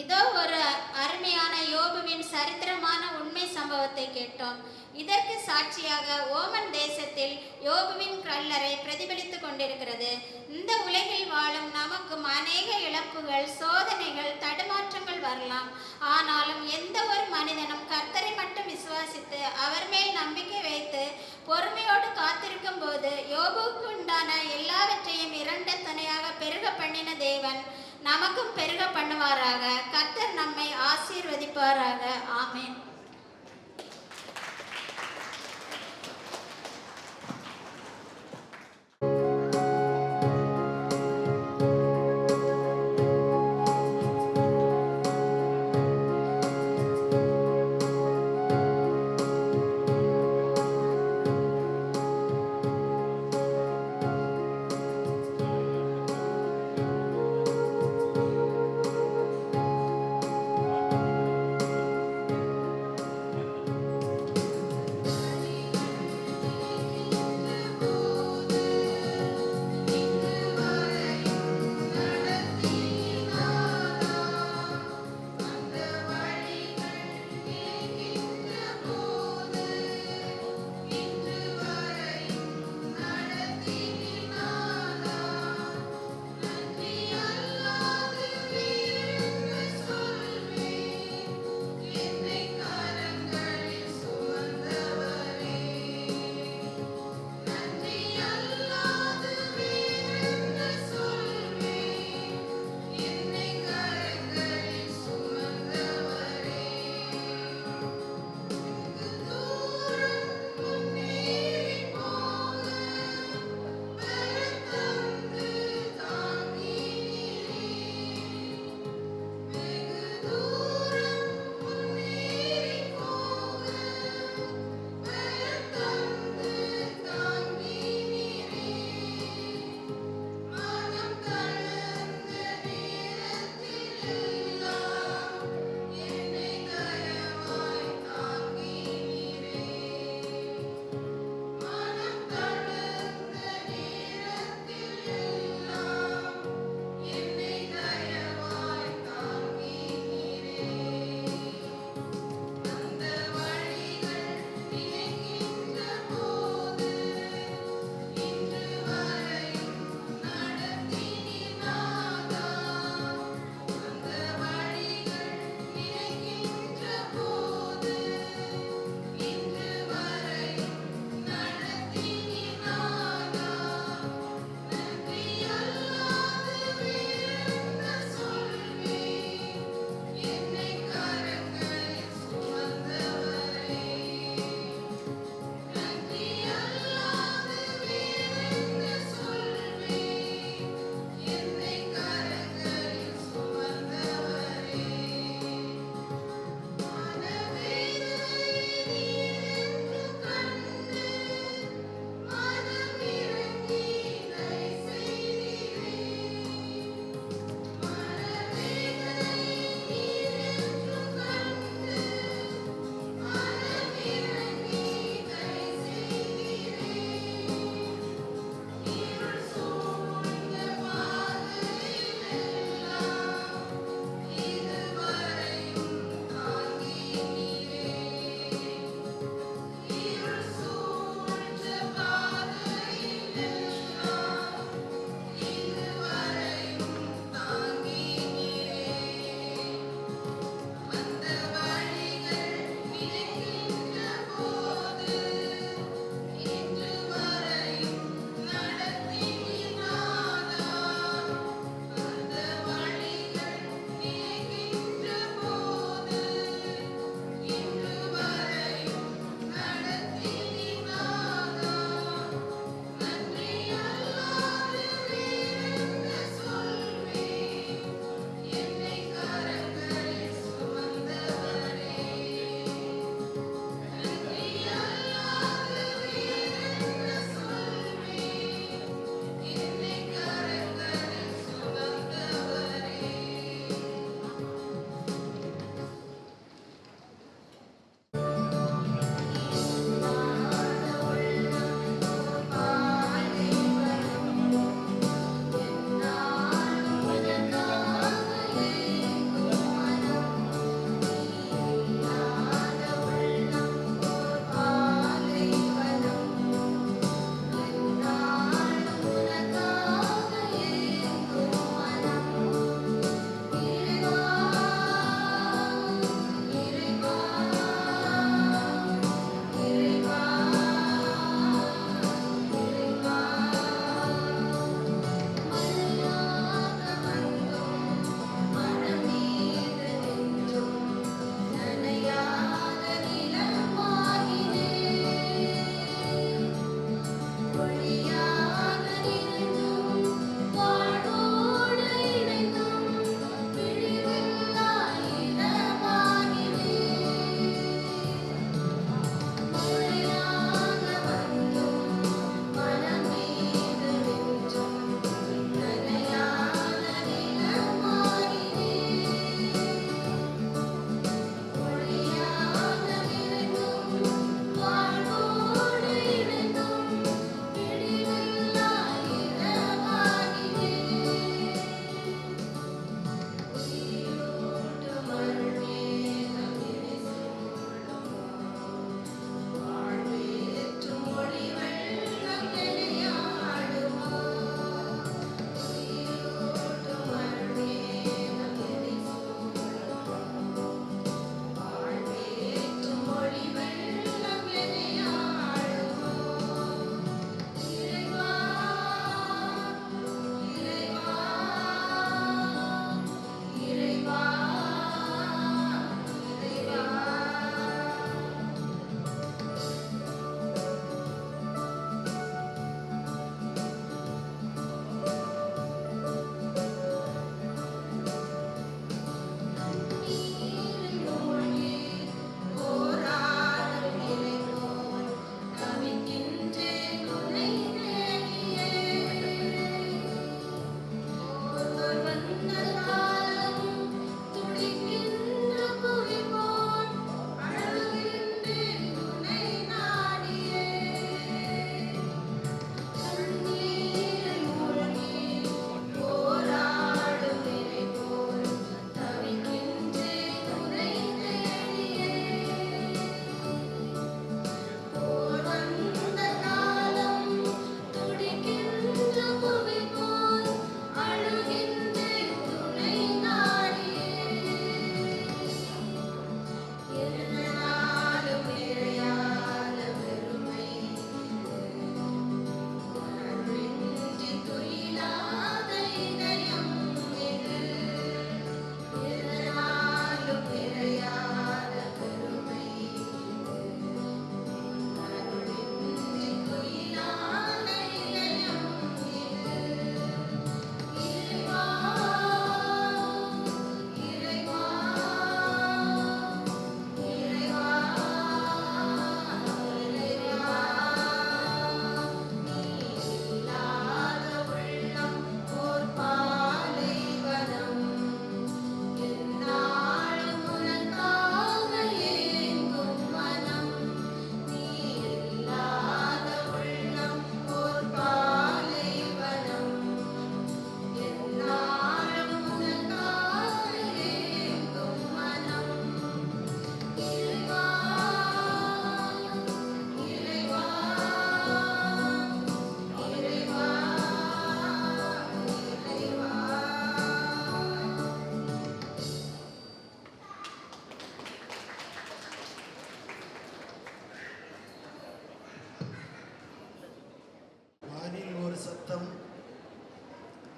இதோ ஒரு அருமையான யோபுவின் சரித்திரமான உண்மை சம்பவத்தை கேட்டோம். இதற்கு சாட்சியாக ஓமன் தேசத்தில் யோபுவின் கல்லறை பிரதிபலித்துக் கொண்டிருக்கிறது. இந்த உலகில் வாழும் நமக்கும் அநேக இழப்புகள், சோதனைகள், தடுமாற்றங்கள் வரலாம். ஆனாலும் எந்த ஒரு மனிதனும் கர்த்தரை மட்டும் விசுவாசித்து அவர் மேல் நம்பிக்கை வைத்து பொறுமையோடு காத்திருக்கும் போது யோபுவுக்கு உண்டான எல்லாவற்றையும் இரண்டத்தனையாக பெருக பண்ணின தேவன் நமக்கும் பெருக பண்ணுவாராக. கர்த்தர் நம்மை ஆசீர்வதிப்பாராக. ஆமென்.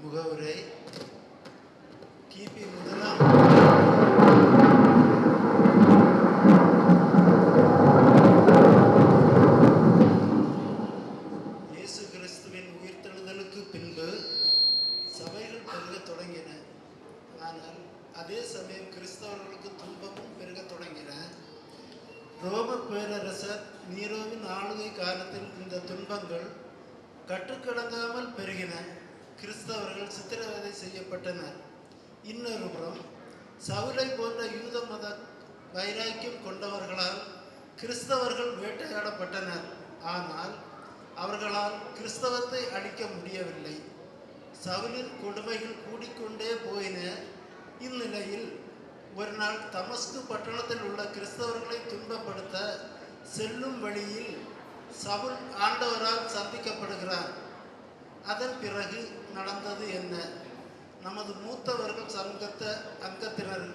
முகவுரை. கிபி முதலாம் இயேசு கிறிஸ்துவின் உயிர்த்தெழுதலுக்கு பின்பு சபைகள் பெருகத் தொடங்கின. ஆனால் அதே சமயம் கிறிஸ்தவர்களுக்கு துன்பமும் பெருகத் தொடங்கின. ரோம பேரரசர் நீரோவின் ஆளுகை காலத்தில் இந்த துன்பங்கள் கட்டுக்கடங்காமல் பெருகின. கிறிஸ்தவர்கள் சித்திரவதை செய்யப்பட்டனர். இன்னொரு புறம் சவுலை போன்ற யூத மத வைராக்கியம் கொண்டவர்களால் கிறிஸ்தவர்கள் வேட்டையாடப்பட்டனர். ஆனால் அவர்களால் கிறிஸ்தவத்தை அழிக்க முடியவில்லை. சவுலின் கொடுமைகள் கூடிக்கொண்டே போயின. இந்நிலையில் ஒரு நாள் தமஸ்கு பட்டணத்தில் உள்ள கிறிஸ்தவர்களை துன்பப்படுத்த செல்லும் வழியில் சவுல் ஆண்டவரால் சந்திக்கப்படுகிறார். அதன் பிறகு நடந்தது என்ன? நமது மூத்தவர்கள் அங்கத்தினர்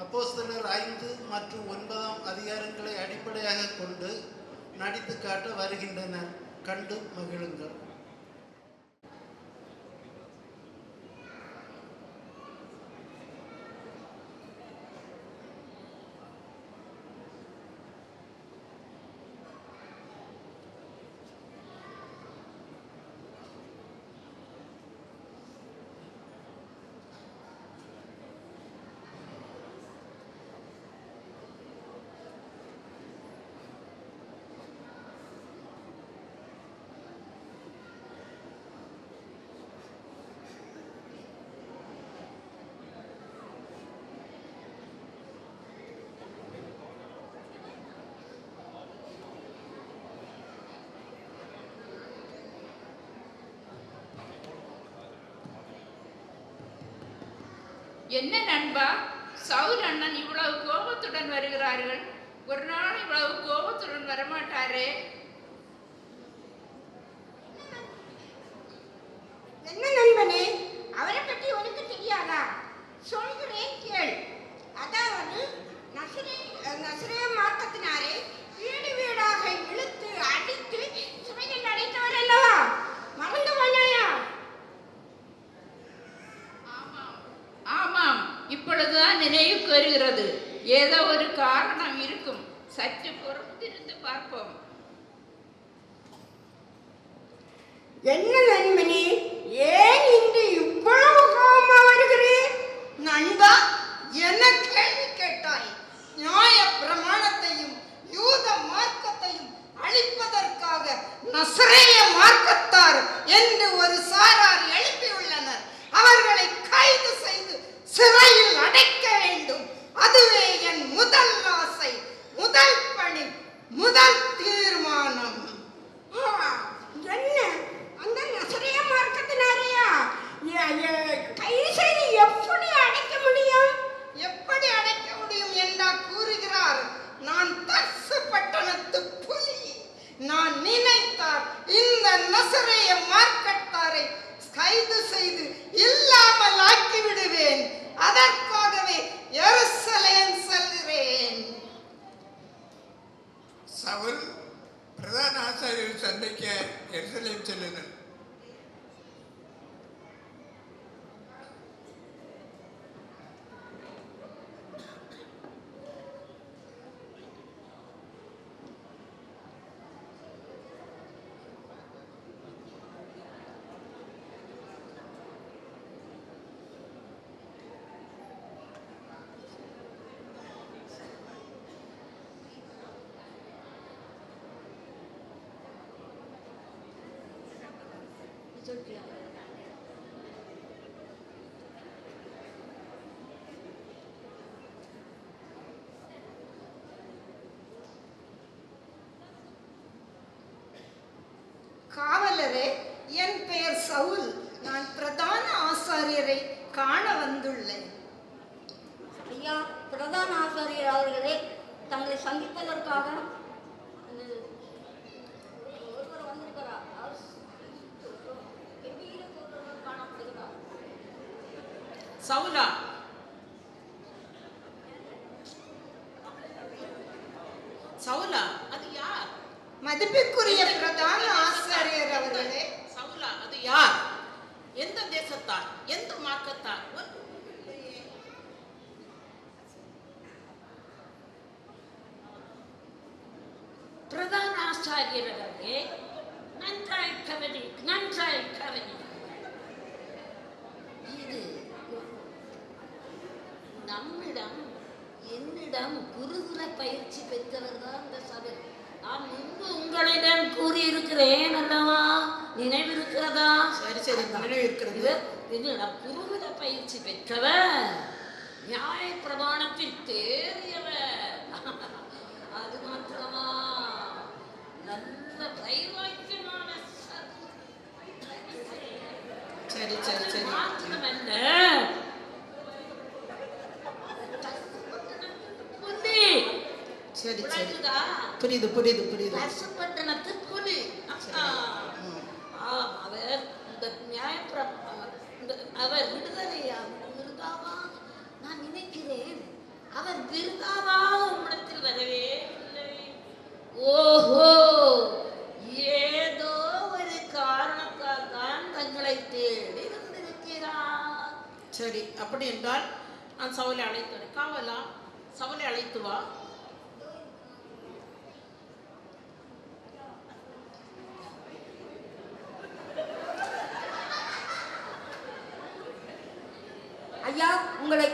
அப்போஸ்தலர் 5 மற்றும் 9 அதிகாரங்களை அடிப்படையாக கொண்டு நடித்து காட்ட வருகின்றனர். கண்டு மகிழுங்கள். என்ன நண்பா, சவுல் அண்ணன் இவ்வளவு கோபத்துடன் வருகிறார்கள். ஒரு நாள் இவ்வளவு கோபத்துடன் வரமாட்டாரே. என்ன நண்பனே, அவரை பற்றி உனக்கு தெரியாதா? சொல்கிறேன் கேள். அதாவது நசரேய மார்க்கத்தினாரே வீடு வீடாக இழுத்து அடித்து சிறையில் அடைத்தவர் அல்லவா? மறந்து போனாயா? ஆமாம், இப்பொழுதுதான் நினைவுக்கு வருகிறது. ஏதோ ஒரு காரணம் இருக்கும். சற்று பொறுத்திருந்து பார்ப்போம். என்ன நண்பனே, ஏன் இன்று இவ்வளவு கோபமா வருகிறேன்? நண்பா, என்ன கேள்வி கேட்டாய்? நியாய பிரமாணத்தையும் யூத மார்க்கத்தையும் அழிப்பதற்காக நசரேய மார்க்கத்தார் என்று ஒரு சாரார் எழுப்பியுள்ளனர். அவர்களை கைது செய்து சிறையில் அடைக்க வேண்டும். அதுவே என் முதல் ஆசை, முதல் பணி, முதல் தீர்மானம். என்ன அந்த நசரேய மார்க்கத்தினாரையா கைது செய்து எப்படி அடைக்க முடியும்? எப்படி அடைக்க முடியும் என்றா கூறுகிறார்? நான் தர்சு பட்டணத்து புலி. நான் நினைத்தார் இந்த நசரேய மார்க்கத்தாரை கைது செய்து இல்லாமல் ஆக்கி விடுவேன். அதற்காகவே எருசலேம் செல்கிறேன். சவுல் பிரதான ஆசாரியர் சந்திக்க எருசலேம் செல்லுங்கள். காவலரே, என் பெயர் சவுல். நான் பிரதான ஆசாரியரை காண வந்துள்ளேன். ஐயா, பிரதான ஆசாரியர் அவர்களே, தங்களை சந்திப்பதற்காக ஒருவர் வந்திருக்கிறார். காணப்படுகிறார். சவுலா, சவுலா, அது யார்? மதிப்புக்குரிய பிரதான ஆசாரியர் அவர்களே. சவுலா, அது யார்? எந்த தேசத்து மார்க்கத்தார். எந்த மார்க்கத்தார்? பிரதான ஆசாரியர் அவர்களே, நன்றாய் கவனி. இது என்னிடம் குருகுல பயிற்சி பெற்றவர் தான் இந்த சபை. நான் முன்பு உங்களிடம் கூறியிருக்கிறேன் அல்லவா, நினைவிருக்கிறதா? சரி சரி, நினைவிருக்கிறது. என்னிடம் குருகுல பயிற்சி பெற்றவர், நியாய பிரமாணத்தில் தேறியவர். அது மாத்திரமா, நல்ல வைராக்கியமான சரி சரி சரி, மாத்திரமல்ல, சரி சரி, புரியுது புரியுது புரியுது. பட்டணத்து புலி. அவர் இந்த அவர் விருதாவா நான் நினைக்கிறேன், அவர் விருதாவா உம்மிடத்தில் வரவே இல்லை. ஓஹோ, ஏதோ ஒரு காரணத்தால் தான் தங்களை தேடி வந்திருக்கிறார். சரி, அப்படி என்றால் நான் சவுலை அழைத்து வரேன். காவலா, சவுலை அழைத்து வா. ஐயா, உங்களை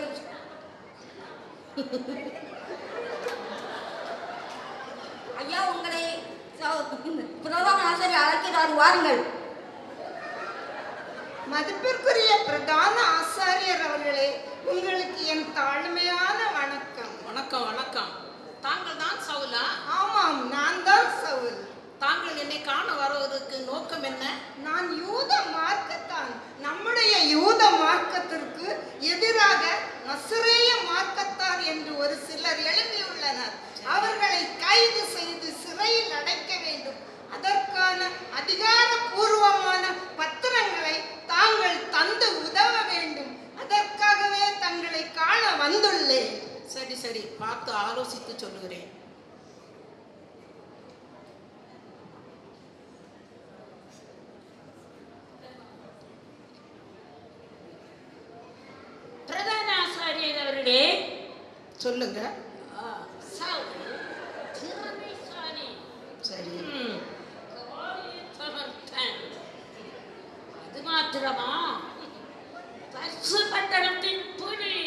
பிரதான ஆசிரியர் அழைக்கிறார், வாருங்கள். மதிப்பிற்குரிய பிரதான ஆசாரியர் அவர்களே, உங்களுக்கு என் தாழ்மையான வணக்கம். வணக்கம் வணக்கம். தாங்கள் தான் சவுலா? ஆமாம், நான் தான் சவுல். தாங்கள் என்னை காண வருவதற்கு நோக்கம் என்ன? நான் யூத மார்க்கத்தான். நம்முடைய யூத மார்க்கத்திற்கு எதிராக நசரேய மார்க்கத்தார் என்று ஒரு சிலர் எழுப்பியுள்ளனர். அவர்களை கைது செய்து சிறையில் அடைக்க வேண்டும். அதற்கான அதிகாரபூர்வமான பத்திரங்களை தாங்கள் தந்து உதவ வேண்டும். அதற்காகவே தங்களை காண வந்துள்ளேன். சரி சரி, பார்த்து ஆலோசித்து சொல்லுகிறேன். பிரதான ஆசாரியர் அவர்களே, சொல்லுங்க. சரி, அது மாத்திரமா, பட்டணத்தின் புலி.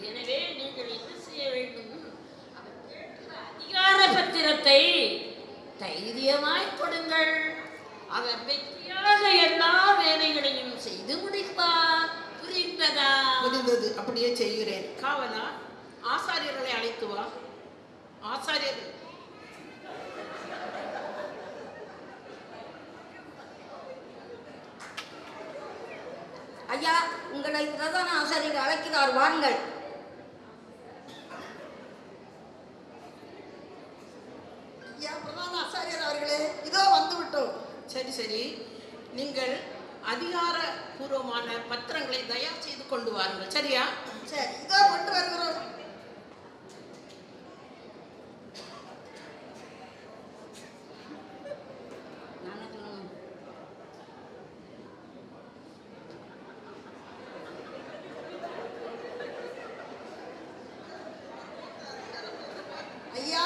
எனவே நீங்கள் என்ன செய்ய வேண்டும்? அவர் கேட்கிற அதிகார பத்திரத்தை தைரியமாய் கொடுங்கள். அவர் வெற்றியாக எல்லா வேலைகளையும் செய்து முடிப்பார். புரிந்ததா? புரிந்தது, அப்படியே செய்கிறேன். காவலா, ஆசாரியர்களை அழைத்து வா. ஆசாரியர்கள் ஐயா, உங்களை பிரதான ஆசாரியர் அழைக்கிறார், வாருங்கள். ஐயா, பிரதான ஆசாரியர் அவர்களே, இதோ வந்து விட்டோம். சரி சரி, நீங்கள் அதிகாரபூர்வமான பத்திரங்களை தயார் செய்து கொண்டு வாருங்கள். சரியா? சரி, இதோ கொண்டு வருகிறோம். ஐயா,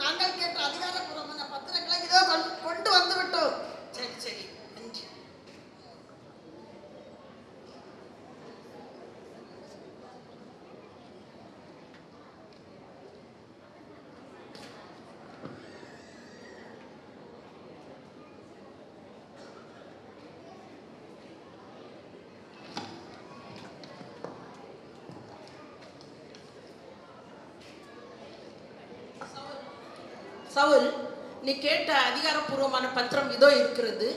நாங்கள் கேட்ட அதிகாரப்பூர்வமான பத்திரங்களை இதோ கொண்டு வந்து விட்டோம். சரி சரி, நன்றி. சவுல், நீ கேட்ட அதிகாரப்பூர்வமான பத்திரம் இதோ இருக்கிறது.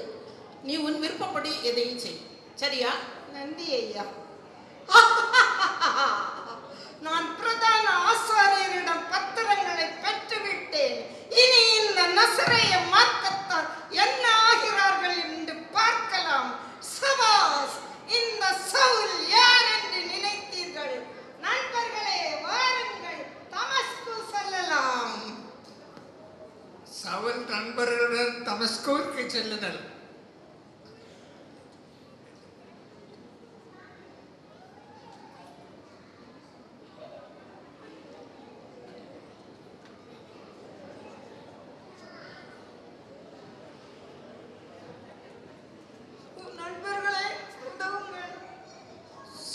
நீ உன் விருப்பப்படி எதையும் செய். சரியா? நன்றி ஐயா. நான் பிரதான ஆசாரியரிடம் பத்திரங்களை பெற்றுவிட்டேன். இனி இந்த நசரேய மார்க்கத்தார் என்ன ஆகிறார்கள் என்று பார்க்கலாம். சபாஸ்! இந்த சவுல் யார் என்று நினைத்தீர்கள்? நண்பர்களே, வாருங்கள், தமஸ்கு செல்லலாம். சவுல் நண்பர்களுடன் தமஸ்கூருக்கு செல்லுதல்.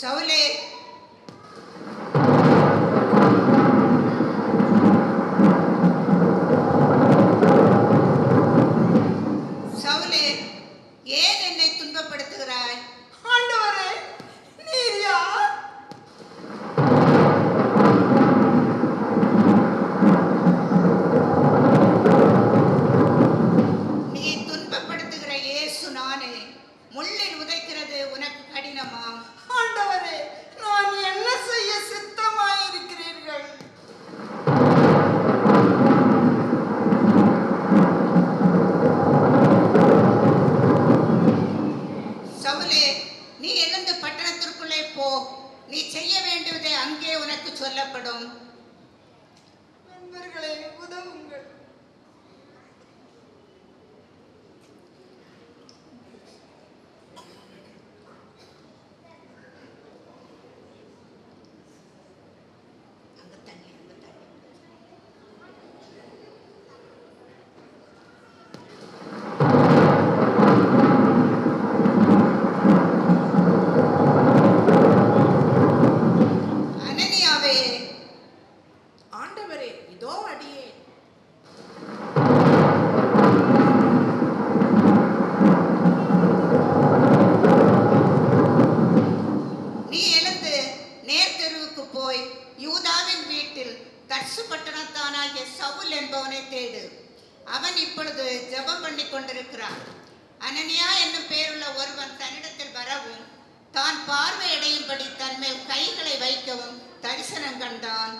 சவுலே, சவுலே, ஏன் என்னை துன்பப்படுத்துகிறாய்? ஆண்டவரே, நீர் யார்? நீ துன்பப்படுத்துகிற இயேசு நானே. முள்ளில் உதைக்கிறது உனக்கு கடினமா? ஆண்டவரே, நான் என்ன செய்ய சித்தமாயிருக்கிறீர்கள்? சவுலே, நீ எழுந்து பட்டணத்திற்குள்ளே போ. நீ செய்ய வேண்டியதை அங்கே உனக்கு சொல்லப்படும். நண்பர்களே, உதவுங்கள். அனனியாவே, ஆண்டவரே, இதோ அடியேன். நீ எழுந்து நேர் தெருவுக்கு போய் யூதாவின் வீட்டில் தர்சு பட்டணத்தானாகிய சவுல் என்பவனை தேடு. அவன் இப்பொழுது ஜெபம் பண்ணி கொண்டிருக்கிறான். அனனியா என்னும் பேருள்ள ஒருவன் தன்னிடத்தில் வரவும் தான் பார்வையடையும்படி தன்மேல் கைகளை வைக்கவும் தரிசனம் கண்டான்.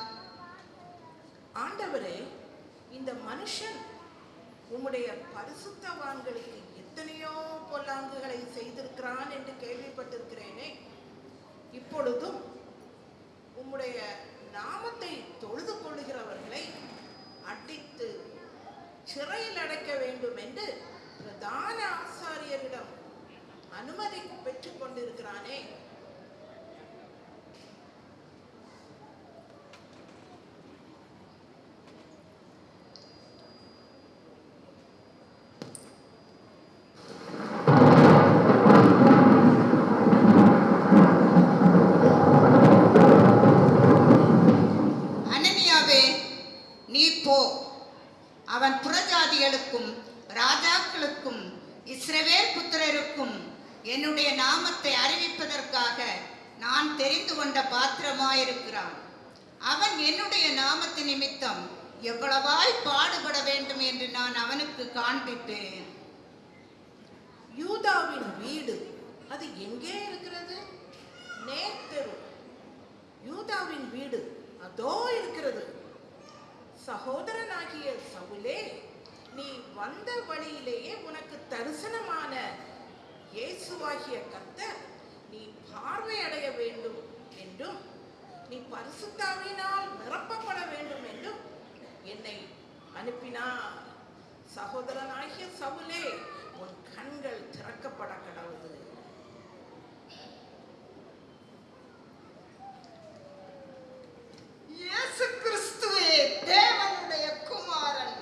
ஆண்டவரே, இந்த மனுஷன் உம்முடைய பரிசுத்தவான்களுக்கு எத்தனையோ பொல்லாங்குகளை செய்திருக்கிறான் என்று கேள்விப்பட்டிருக்கிறேனே. இப்பொழுதும் உம்முடைய நாமத்தை தொழுது கொள்ளுகிறவர்களை அடித்து சிறையில் அடைக்க வேண்டும் என்று பிரதான ஆசாரியரிடம் அனுமதி பெற்றுக் கொண்டிருக்கிறானே. அனனியாவே, நீ போ. அவன் புறஜாதிகளுக்கும் ராஜாக்களுக்கும் இஸ்ரவேல் புத்திரருக்கும் என்னுடைய நாமத்தை அறிவிப்பதற்காக நான் தெரிந்து கொண்ட பாத்திரமாயிருக்கிறான். அவன் என்னுடைய நாமத்து நிமித்தம் எவ்வளவாய் பாடுபட வேண்டும் என்று நான் அவனுக்கு காண்பிப்பேன். யூதாவின் வீடு அது எங்கே இருக்கிறது? நேர்த்தெரு. யூதாவின் வீடு அதோ இருக்கிறது. சகோதரனாகிய சவுலே, நீ வந்த வழியிலேயே உனக்கு தரிசனமான இயேசுவாகிய கர்த்தர் நீ பார்வையடைய வேண்டும் என்றும் நீ பரிசுத்தாவினால் நிரப்பப்பட வேண்டும் என்றும் என்னை அனுப்பினார். சகோதரனாகிய சவுலே, உன் கண்கள் திறக்கப்பட கடவுது. இயேசு கிறிஸ்துவே தேவனுடைய குமாரன்.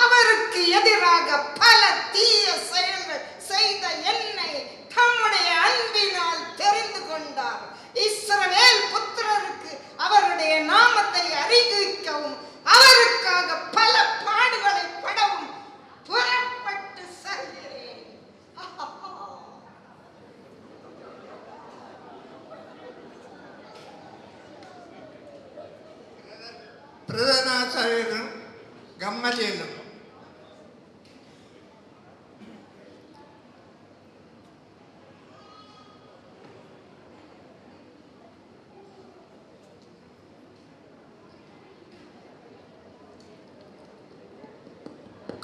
அவருக்கு எதிராக பல தீய செயல்கள் செய்த என்னை தம்முடைய அன்பினால் தெரிந்து கொண்டார். இஸ்ரவேல் புத்திரருக்கு அவருடைய நாமத்தை அறிவிக்கவும் அவருக்காக பல பாடுகளை படவும் புறப்பட்டு செல்கிறேன். பிரதானாச்சாரியரும் கம்மலியலும்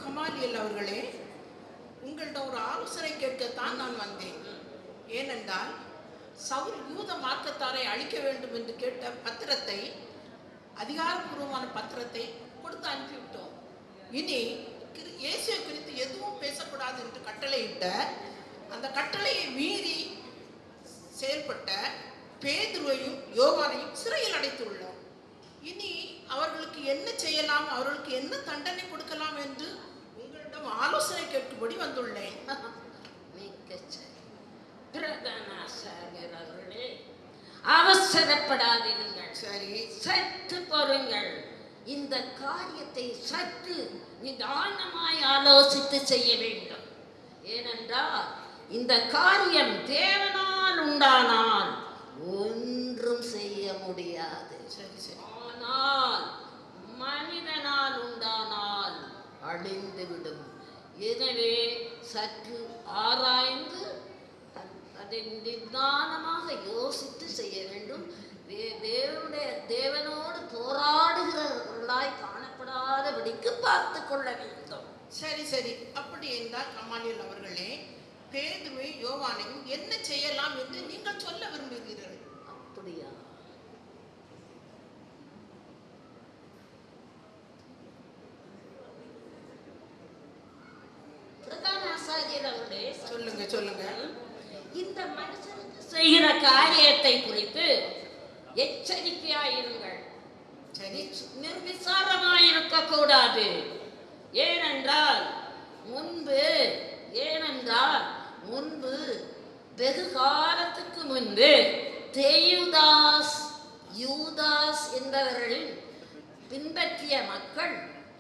கமாலியல் அவர்களே, உங்கள்கிட்ட ஒரு ஆலோசனை கேட்கத்தான் நான் வந்தேன். ஏனென்றால் சவுல் யூத மார்க்கத்தாரை அழிக்க வேண்டும் என்று கேட்ட பத்திரத்தை, அதிகாரப்பூர்வமான பத்திரத்தை கொடுத்து அனுப்பிவிட்டோம். இனி இயேசுவை குறித்து எதுவும் பேசக்கூடாது என்று கட்டளையிட்ட, அந்த கட்டளையை மீறி செயல்பட்ட பேதுருவையும் யோவானையும் சிறையில் அடைத்துள்ளோம். இனி அவர்களுக்கு என்ன செய்யலாம், அவர்களுக்கு என்ன தண்டனை கொடுக்கலாம் என்று உங்களிடம் ஆலோசனை கேட்கும்படி வந்துள்ளேன். மிக்க சரி. பிரதான ஆசாரியர் அவர்களே, அவசரப்படாதீர்கள். சரி, சற்று பொறுங்கள். இந்த காரியத்தை சற்று நிதானமாய் ஆலோசித்து செய்ய வேண்டும். ஏனென்றால் இந்த காரியம் தேவனால் உண்டானால் ஒன்றும் செய்ய முடியாது. ஆனால் மனிதனால் உண்டானால் அழிந்துவிடும். எனவே சற்று ஆராய்ந்து அதை நிதானமாக யோசித்து செய்ய வேண்டும். தேவனோடு போராடுகிறவர்களாய் காணப்படாதபடிக்கு பார்த்து கொள்ள வேண்டும். சரி சரி. அப்படி என்றால் கமாலியல் அவர்களே, பேதுரு யோவானையும் என்ன செய்யலாம் என்று நீங்கள் சொல்ல விரும்புகிறீர்கள்? அப்படியா? பிரதான ஆசாரியர் அவர்களே, சொல்லுங்க சொல்லுங்க. இந்த மனுஷனுக்கு செய்கிற காரியத்தை குறித்து எச்சரிக்கையாயிருங்கள். நிர்விசாரமாயிருக்க கூடாது. ஏனென்றால் முன்பு வெகு காலத்துக்கு முன்பு யூதாஸ் என்பவர்களின் பின்பற்றிய மக்கள்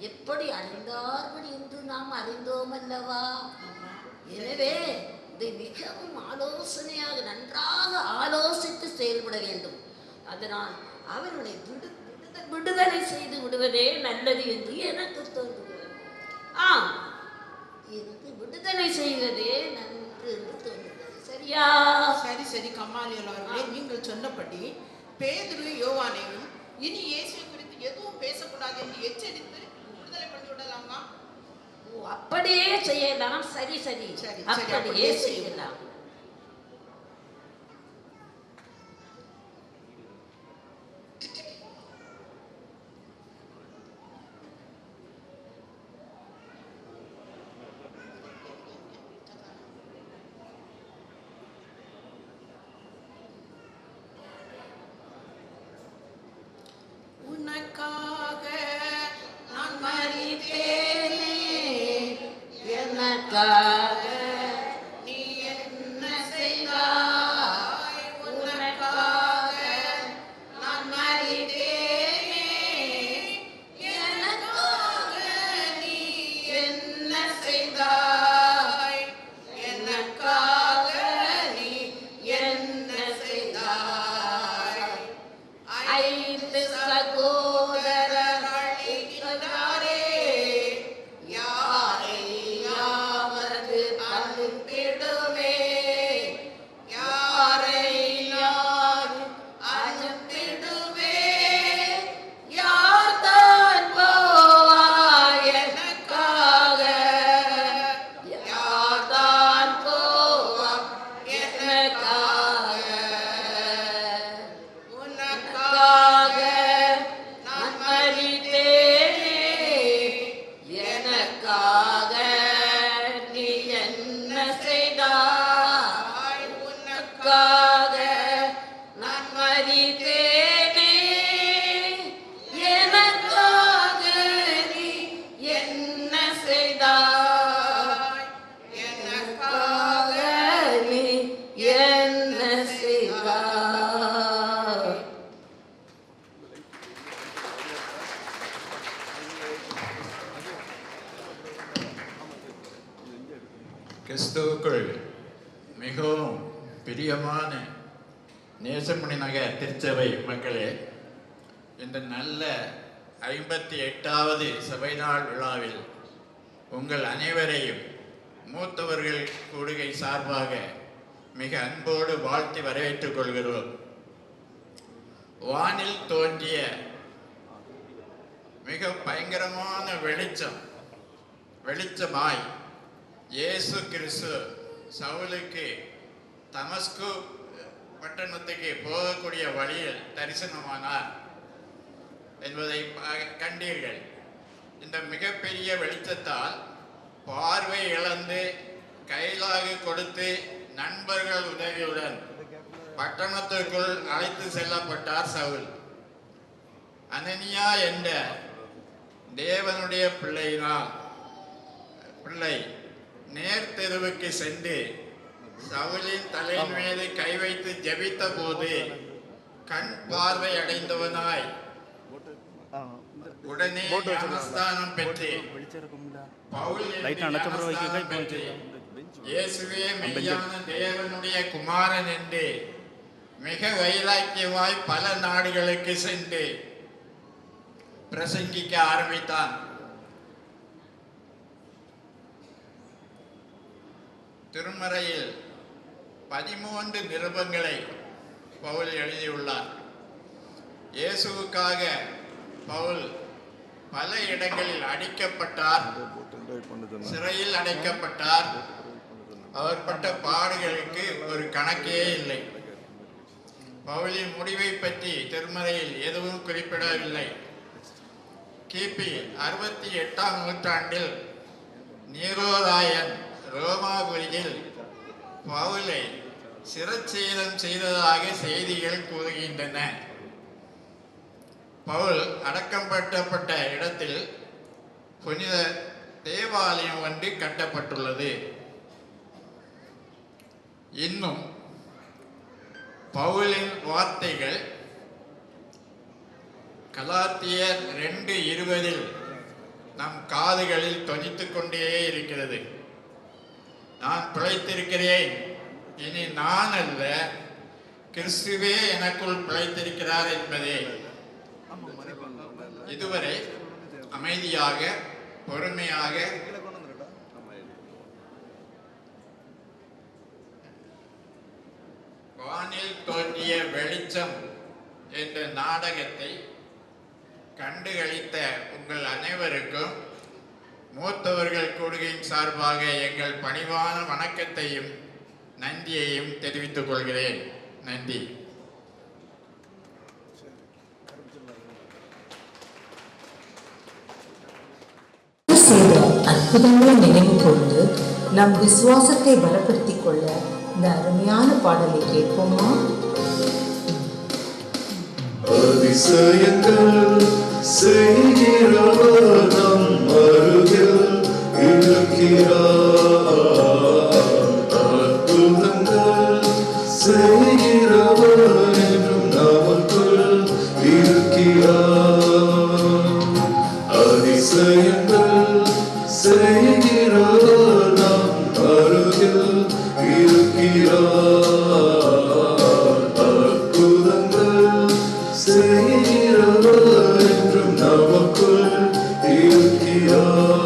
எப்படி அழிந்தார்கள் என்று நாம் அறிந்தோம் அல்லவா? எனவே இதை மிகவும் ஆலோசனையாக நன்றாக ஆலோசித்து செயல்பட வேண்டும். அதனால் அவர்களை விடுதலை செய்து விடுவதே நல்லது என்று எனக்கு தோன்றுகிறது. எனக்கு விடுதலை செய்வதே நன்று என்று தோன்றுகிறது. சரியா? சரி சரி. கமாலியல் அவர்களே, நீங்கள் சொன்னபடி பேதுரு யோவானையும் இனி இயேசுவை குறித்து எதுவும் பேசக்கூடாது என்று எச்சரித்து விடுதலை பண்ணி விடலாமா? அப்படியே செய்யலாம். சரி சரி சரி, அப்படியே செய்யலாம். உனக்காக நான் மரித்தேனே, எனக்காக நீ என்ன செய்தாய்? உனக்காக நான் மரித்தேனே, எனக்காக நீ என்ன செய்தாய்? எனக்காக நீ என்ன செய்தாய்? ஐந்து சகோதரர்கள் இருக்கிறாரே, யாரையாவது அனுப்பிடுமே, யாரையாவது அனுப்பிடுமே, யார்தான் போவார் எனக்காக? யார்தான் போவார் எனக்காக? உனக்காக நான் மரித்தேனே, எனக்காக நீ என்ன செய்தாய்? உனக்காக நான் மரித்தேனே, எனக்காக நீ என்ன செய்தாய்? எனக்காக நீ என்ன செய்தாய்? கிறிஸ்துவுக்குள் மிகவும் பிரியமான நேசமணி நகர் திருச்சபை மக்களே, இந்த நல்ல 58வது சபை நாள் விழாவில் உங்கள் அனைவரையும் மூத்தவர்கள் கூடுகை சார்பாக மிக அன்போடு வாழ்த்தி வரவேற்றுக் கொள்கிறோம். வானில் தோன்றிய மிக பயங்கரமான வெளிச்சமாய் இயேசு கிறிஸ்து சவுலுக்கு தமஸ்கு பட்டணத்துக்கு போகக்கூடிய வழியில் தரிசனமானார் என்பதை கண்டீர்கள். இந்த மிகப்பெரிய வெளிச்சத்தால் பார்வை இழந்து கையிலாக கொடுத்து நண்பர்கள் உதவியுடன் பட்டணத்திற்குள் அழைத்து செல்லப்பட்டார் சவுல். அனனியா என்ற தேவனுடைய பிள்ளை நேர் தெருவுக்கு சென்று சவுலின் தலையின் மீது கை வைத்து ஜெபித்த போது கண் பார்வை அடைந்தவனாய் உடனே ஞானஸ்தானம் பெற்று பவுல் என்னும் ஞானஸ்தானம் பெற்று இயேசுவே மெய்யான தேவனுடைய குமாரன் என்று மிக வைராக்கியமாய் பல நாடுகளுக்கு சென்று பிரசங்கிக்க ஆரம்பித்தான். திருமறையில் 13 நிருபங்களை பவுல் எழுதியுள்ளார். இயேசுவுக்காக பவுல் பல இடங்களில் அடிக்கப்பட்டார், சிறையில் அடைக்கப்பட்டார். அவர் பட்ட பாடுகளுக்கு ஒரு கணக்கே இல்லை. பவுலின் முடிவை பற்றி திருமறையில் எதுவும் குறிப்பிடவில்லை. கிபி 68ஆம் நூற்றாண்டில் நீரோராயன் ரோமாபுரியில் பவுலை சிரச்சேதம் செய்ததாக செய்திகள் கூறுகின்றன. பவுல் அடக்கப்பட்ட இடத்தில் புனித தேவாலயம் ஒன்று கட்டப்பட்டுள்ளது. இன்னும் பவுலின் வார்த்தைகள் கலாத்தியர் 2:20 நம் காதுகளில் தொனித்துக் கொண்டே இருக்கிறது. நான் பிழைத்திருக்கிறேன், இனி நான் அல்ல, கிறிஸ்துவே எனக்குள் பிழைத்திருக்கிறார் என்பதே. இதுவரை அமைதியாக பொறுமையாக வானில் தோன்றிய வெளிச்சம் என்ற நாடகத்தை கண்டுகளித்த உங்கள் அனைவருக்கும் மூத்தவர்கள் கூடுகையின் சார்பாக எங்கள் பணிவான வணக்கத்தையும் நன்றியையும் தெரிவித்துக் கொள்கிறேன். நன்றி. செய்த அற்புதங்களை நினைவு கூர்ந்து நம் விசுவாசத்தை பலப்படுத்திக் கொள்ள இந்த அருமையான பாடலை கேட்போமா? அதிசயங்கள் செய்கிறவர் நம் அருகில் இருக்கிறார். அற்புதங்கள் செய்கிறவர் என்றும் நமக்குள் இருக்கிறார். அதிசயங்கள் செய்கிறவர் நம் அருகில் இருக்கிறார். அற்புதங்கள் செய்கிறவர் என்றும் நமக்குள் இருக்கிறார்.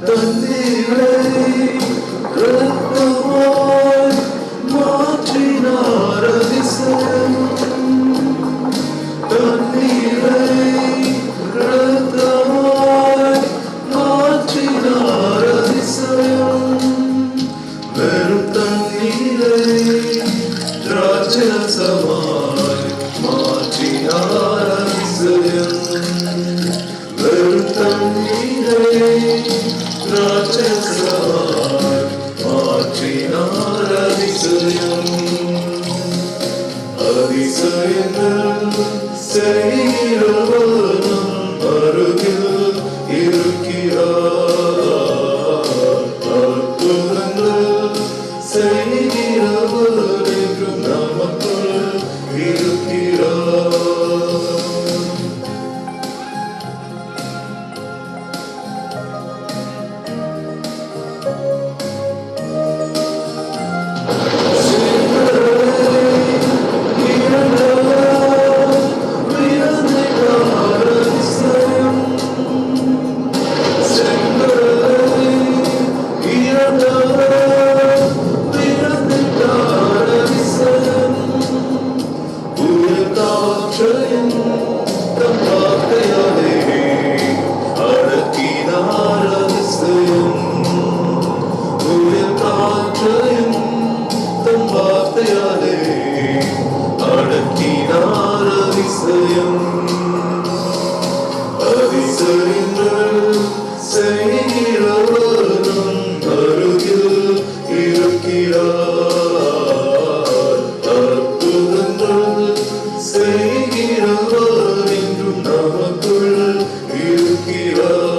தண்ணீரை இரத்தமாய் மாற்றினார் அதிசயம். தண்ணீரை இரத்தமாய் மாற்றினார் அதிசயம். வெறும் தண்ணீரை திராட்சரசமாய் மாற்றினார் அதிசயம். வெறும் தண்ணீரை திராட்சரசமாய் மாற்றினார் அதிசயம். அதிசயங்கள் செய்கிறவர் நம் அருகில் இருக்கிறார். அற்புதங்கள் செய்கிறவர் என்றும் நமக்குள் இருக்கிறார். அதிசயங்கள் செய்கிறவர் நம் அருகில் இருக்கிறார். அற்புதங்கள் செய்கிறவர் என்றும் நமக்குள் இருக்கிறார்.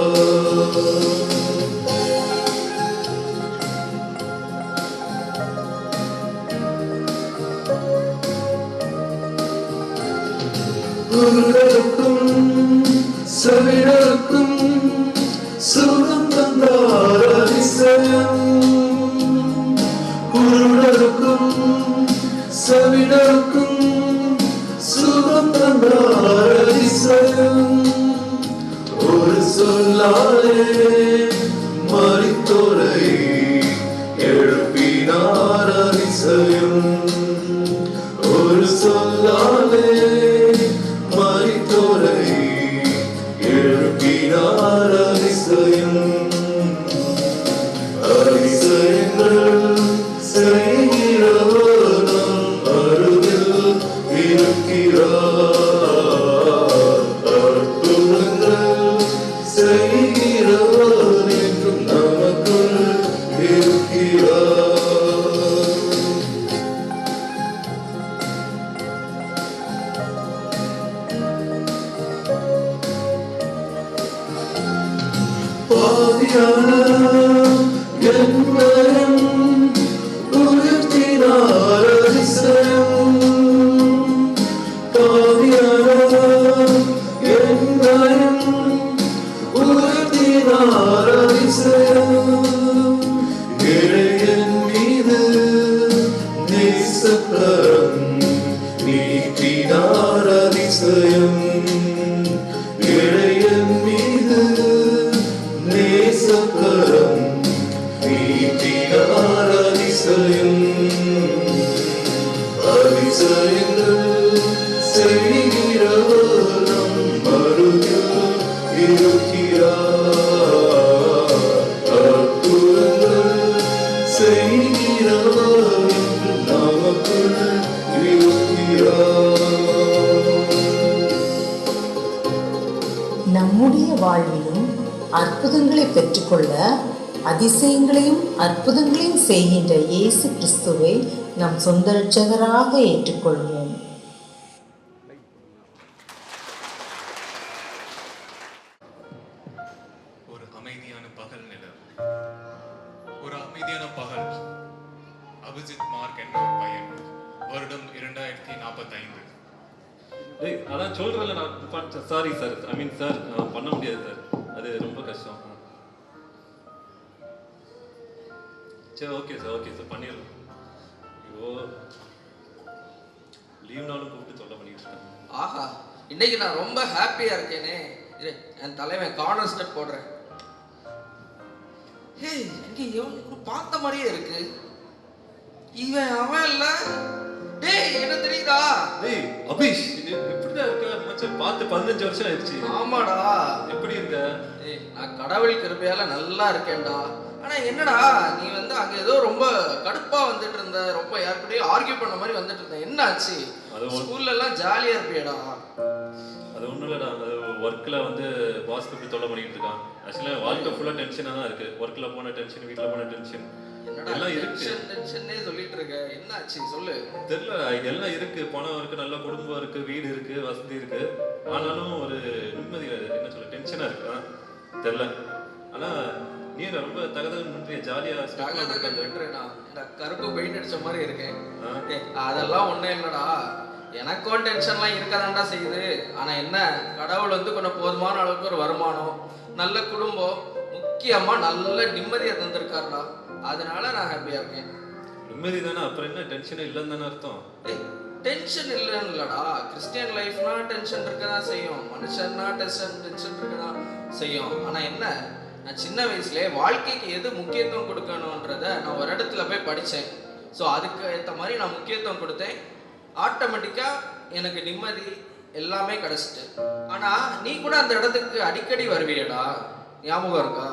பாவியான என்னையும் உயர்த்தினார் அதிசயம். பாவியான என்னையும் உயர்த்தினார் அதிசயம். இறையன் மீது நேசக்கரம் நீட்டினார் அதிசயம். இறையன் மீது நேசக்கரம் நீட்டினார் அதிசயம். அதிசயங்கள் செய்கிறவர் நம் அருகில் இருக்கிறார். அற்புதங்கள் செய்கிறவர் என்று நமக்குள் இருக்கிறார். நம்முடைய வாழ்விலும் அற்புதங்களை பெற்றுக்கொள்ள அதிசயங்களையும் அற்புதங்களையும் செய்கின்ற இயேசு கிறிஸ்துவை நம் சொந்த இரட்சகராக ஏற்றுக்கொள்வோம். ஒரு அமைதியான பகல் நிலவு, ஒரு அமைதியான பகல். அபிஜித் மார்க் என்ற ஒரு பையன், வருடம் 2045. டேய் அதான் சொல்கிறேன்ல நான் சாரி சார், ஐ மீன் சார் பண்ண முடியாது சார், அது ரொம்ப கஷ்டம். சரி ஓகே சார் பண்ணிடலாம். ஐயோ லீவ் நாளும் கூப்பிட்டு சொல்ல பண்ணிட்டு இருக்கேன். ஆஹா, இன்னைக்கு நான் ரொம்ப ஹாப்பியா இருக்கேனே. என் தலைவன் கார்னர் ஸ்டெப் போடுறேன். ஹே, எங்க இவன் பார்த்த மாதிரியே இருக்கு. இவன் அவன் இல்ல. டேய் என்ன தெரியுதா? டேய் அபிஷ், இது எப்படிதான் இருக்க மச்சான்? பார்த்து 15 வருஷம் ஆயிடுச்சு. ஆமாடா. எப்படி இருக்க? ஏய் நான் கடவுள் கிருபையால நல்லா இருக்கேன்டா. ஆனா என்னடா நீ வந்து அங்க ஏதோ ரொம்ப கடுப்பா வந்துட்டு இருந்த, ரொம்ப யார்கிட்டயும் ஆர்கியூ பண்ண மாதிரி வந்துட்டு இருந்த. என்ன ஆச்சு? ஸ்கூல்ல எல்லாம் ஜாலியா இருப்பியடா? அது ஒன்றும் இல்லைடா, அது ஒர்க்கில் வந்து பாஸ்க்கு இப்படி தொல்லை பண்ணிட்டு இருக்கான். ஆக்சுவலாக வாழ்க்கை ஃபுல்லாக டென்ஷனாக தான் இருக்குது. ஒர்க்கில் போன டென்ஷன், வீட்டில் போன டென்ஷன் எல்லாம் இருக்கு. டென்ஷனே சொல்லிட்டு இருக்க, என்ன ஆச்சு சொல்லு. தெரியல, எல்லாம் இருக்கு. பணம் இருக்கு, நல்ல குடும்பம் இருக்கு, வீடு இருக்கு, வசதி இருக்கு. ஆனாலும் ஒரு நிம்மதி, என்ன சொல்ல, டென்ஷனாக இருக்கு. தெரியல. ஆனால் நீ ரொம்ப தகதல் ஜாலியாக கருப்பு பெயிண்ட் அடிச்ச மாதிரி இருக்கேன். அதெல்லாம் ஒன்றும் இல்லைடா, எனக்கும் டென்ஷன்லாம் இருக்கதாண்டா செய்யுது. ஆனால் என்ன, கடவுள் வந்து கொஞ்சம் போதுமான அளவுக்கு ஒரு வருமானம், நல்ல குடும்பம், முக்கியமாக நல்ல நிம்மதியை தந்திருக்காருடா. அதனால நான் ஹாப்பியாக இருக்கேன். நிம்மதி தானே, அப்புறம் என்ன டென்ஷனே இல்லைன்னு தானே அர்த்தம்? டென்ஷன் இல்லைன்னு இல்லடா, கிறிஸ்டியன் லைஃப்னா டென்ஷன் இருக்க தான் செய்யும், மனுஷன்னா டென்ஷன் இருக்க தான் செய்யும். ஆனால் என்ன, நான் சின்ன வயசுலேயே வாழ்க்கைக்கு எது முக்கியத்துவம் கொடுக்கணுன்றத நான் ஒரு இடத்துல போய் படித்தேன். ஸோ அதுக்கு ஏற்ற மாதிரி நான் முக்கியத்துவம் கொடுத்தேன். ஆட்டோமேட்டிக்காக எனக்கு நிம்மதி எல்லாமே கிடச்சிட்டு. ஆனால் நீ கூட அந்த இடத்துக்கு அடிக்கடி வருவியடா, ஞாபகம் இருக்கா?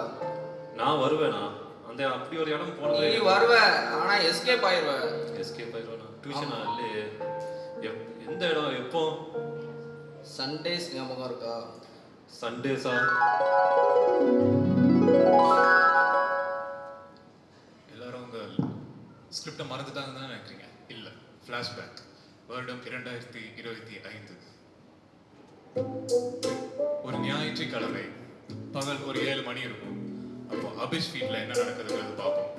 நான் வருவேனா? அந்த அப்படி ஒரு இடம் போனது. நீ வருவ, ஆனால் எஸ்கேப் ஆயிடுவேன். எஸ்கேப் ஆயிடுவேனா? டியூஷனா இல்லையே. எந்த இடம், எப்போ? சண்டேஸ் ஞாபகம் இருக்கா? சண்டேஸா? எல்லாரும் உங்க ஸ்கிரிப்டை மறந்துட்டாங்கன்னு தான் நினைக்கிறீங்க. இல்லை, ஃப்ளாஷ்பேக். வருடம் 2025. ஒரு ஞாயிற்றுக்கிழமை பகல் ஒரு 7 மணி இருக்கும். அப்போ அபிஷ் வீட்டில் என்ன நடக்குதுங்கிறது பார்ப்போம்.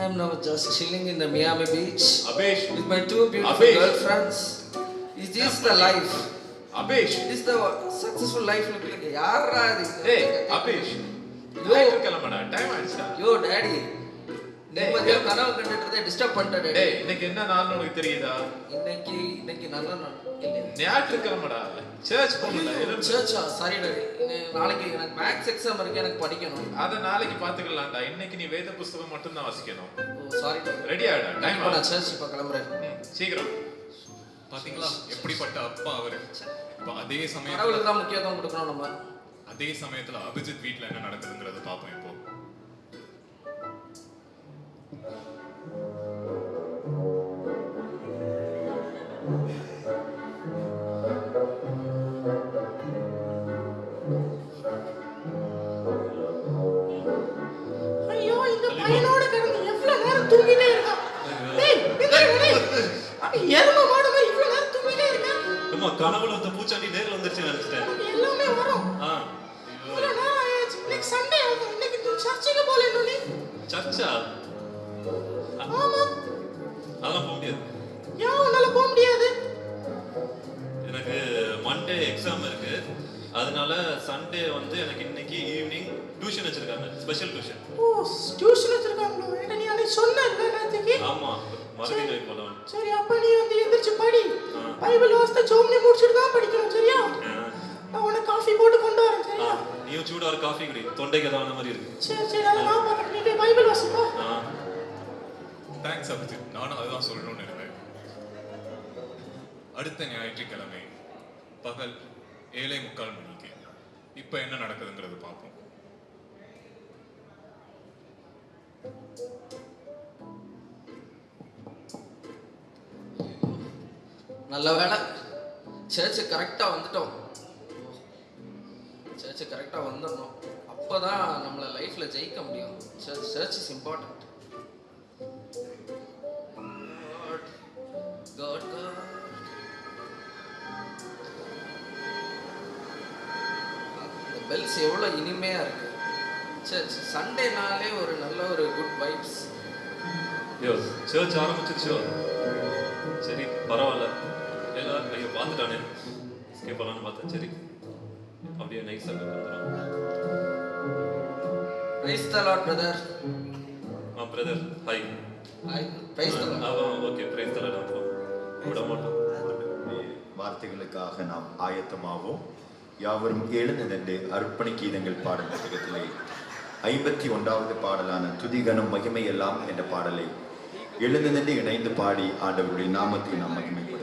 I'm now just chilling in the Miami Beach. Abesh, with my 2 beautiful girlfriends. Is this the life? Abesh, is the successful life look like? Yaarra this? Hey, Abesh. Yo, kilamada. Time aayucha. Yo, daddy. நிம்மதியா கனவு கண்டுட்டதே disturb பண்ணிட்டே. டேய், இன்னைக்கு என்ன நாள்னு உனக்கு தெரியுதா? இன்னைக்கு நல்ல நாள். ஞாயிற்றுக்கிழமைடா. சர்ச் போகணும். சர்ச்சா? Sorry daddy. நாளைக்கு எனக்கு மேத்ஸ் எக்ஸாம் இருக்கு, எனக்கு படிக்கணும். அத நாளைக்கு பாத்துக்கலாம்டா. இன்னைக்கு நீ வேத புத்தகம் மட்டும் தான் வாசிக்கணும். ஓ சாரி டாடி. ரெடி ஆடா. டைம் ஆ. நான் சர்ச் இப்ப கிளம்பறேன். சீக்கிரம். பாத்தீங்களா எப்படிப்பட்ட அப்பா அவரு. இப்ப அதே சமயம் கடவுளுக்கு தான் முக்கியத்துவம் கொடுக்கணும் நம்ம. அதே சமயத்துல அபிஜித் வீட்ல என்ன நடக்குதுங்கறத பாப்போம் இப்போ. ஐயோ, இந்த பையனோட கிடந்து எவ்வளவு நேரம் தூங்கிட்டே இருக்கான். டேய், டேய், டேய். எருமை மாடு கனவுல வந்து பூச்சாண்டி நேர்ல வந்துருச்சு நினைச்சிட்டேன். எல்லாமே வரும். ஆ இவ்வளவு நேரம் ஆயாச்சு. இன்னைக்கு சண்டே ஆகும். இன்னைக்கு நீ சர்ச்சுக்கு போல இன்னொன்னு. சர்ச்சா? ஆமா. அதெல்லாம் போக முடியாது. ஏன் உன்னால போக முடியாது? எனக்கு மண்டே எக்ஸாம் இருக்கு. அதனால சண்டே வந்து எனக்கு இன்னைக்கு ஈவினிங் டியூஷன் வச்சிருக்காங்க. Special tuition. ஓ, டியூஷன் வச்சிருக்காங்களோ? ஏன்னா நீ அன்னைக்கு சொன்னல நேத்துக்கு. ஆமா, மறுபடியும் போலாம். சரி, அப்ப நீ வந்து எந்திரிச்சு படி. பைபிள் வாசித்து ஜோம்னி முடிச்சிட்டு தான் படிக்கணும், சரியா? நான் உனக்கு காஃபி போட்டு கொண்டு வரேன், சரியா? நீயும் சூடா ஒரு காஃபி குடி. தொண்டைக்கு ஏதாவது மாதிரி இருக்கு. சரி சரி, அதை நான் பார்க்கறேன். நீ போய் பைபிள் வாசிப்பா. தேங்க்ஸ் அபிஜித். நானும் அதுதான் சொல்லணும்னு நினைக்கிறேன். அடுத்த ஞாயிற்றுக்கிழமை பகல் 7:45 மணிக்கு இப்போ என்ன நடக்குதுங்கிறது பார்ப்போம். நல்ல வேலை, சர்ச்சு கரெக்டாக வந்துட்டோம். சர்ச்சு கரெக்டாக வந்துடணும். அப்போ தான் நம்மளை லைஃப்பில் ஜெயிக்க முடியும். Search is important. God, God. இந்த பெல்ஸ் எவ்வளோ இனிமையாக இருக்கு. சர்ச் சண்டேனாலே ஒரு நல்ல ஒரு குட் வைப்ஸ். ஐயோ, சர்ச் ஆரம்பிச்சிருச்சோ? சரி, பரவாயில்ல. எல்லாரும் ஐயோ பார்த்துட்டானே, ஸ்கேப் பண்ணலான்னு பார்த்தேன். சரி, அப்படியே நைஸாக வந்துடும். Praise the Lord brother. Brother hi. Hi, praise the Lord. Okay, praise the Lord. விட மாட்டோம். வார்த்தைகளுக்காக நாம் ஆயத்தமாவோம். யாவரும் எழுந்ததென்று அர்ப்பணி கீதங்கள் பாடும் புத்தகத்திலே 51வது பாடலான துதிகனம் மகிமை எல்லாம் என்ற பாடலை எழுந்ததென்று இணைந்து பாடி ஆண்டவருடைய நாமத்தை நாம் மகிமைப்படுத்துவோம்.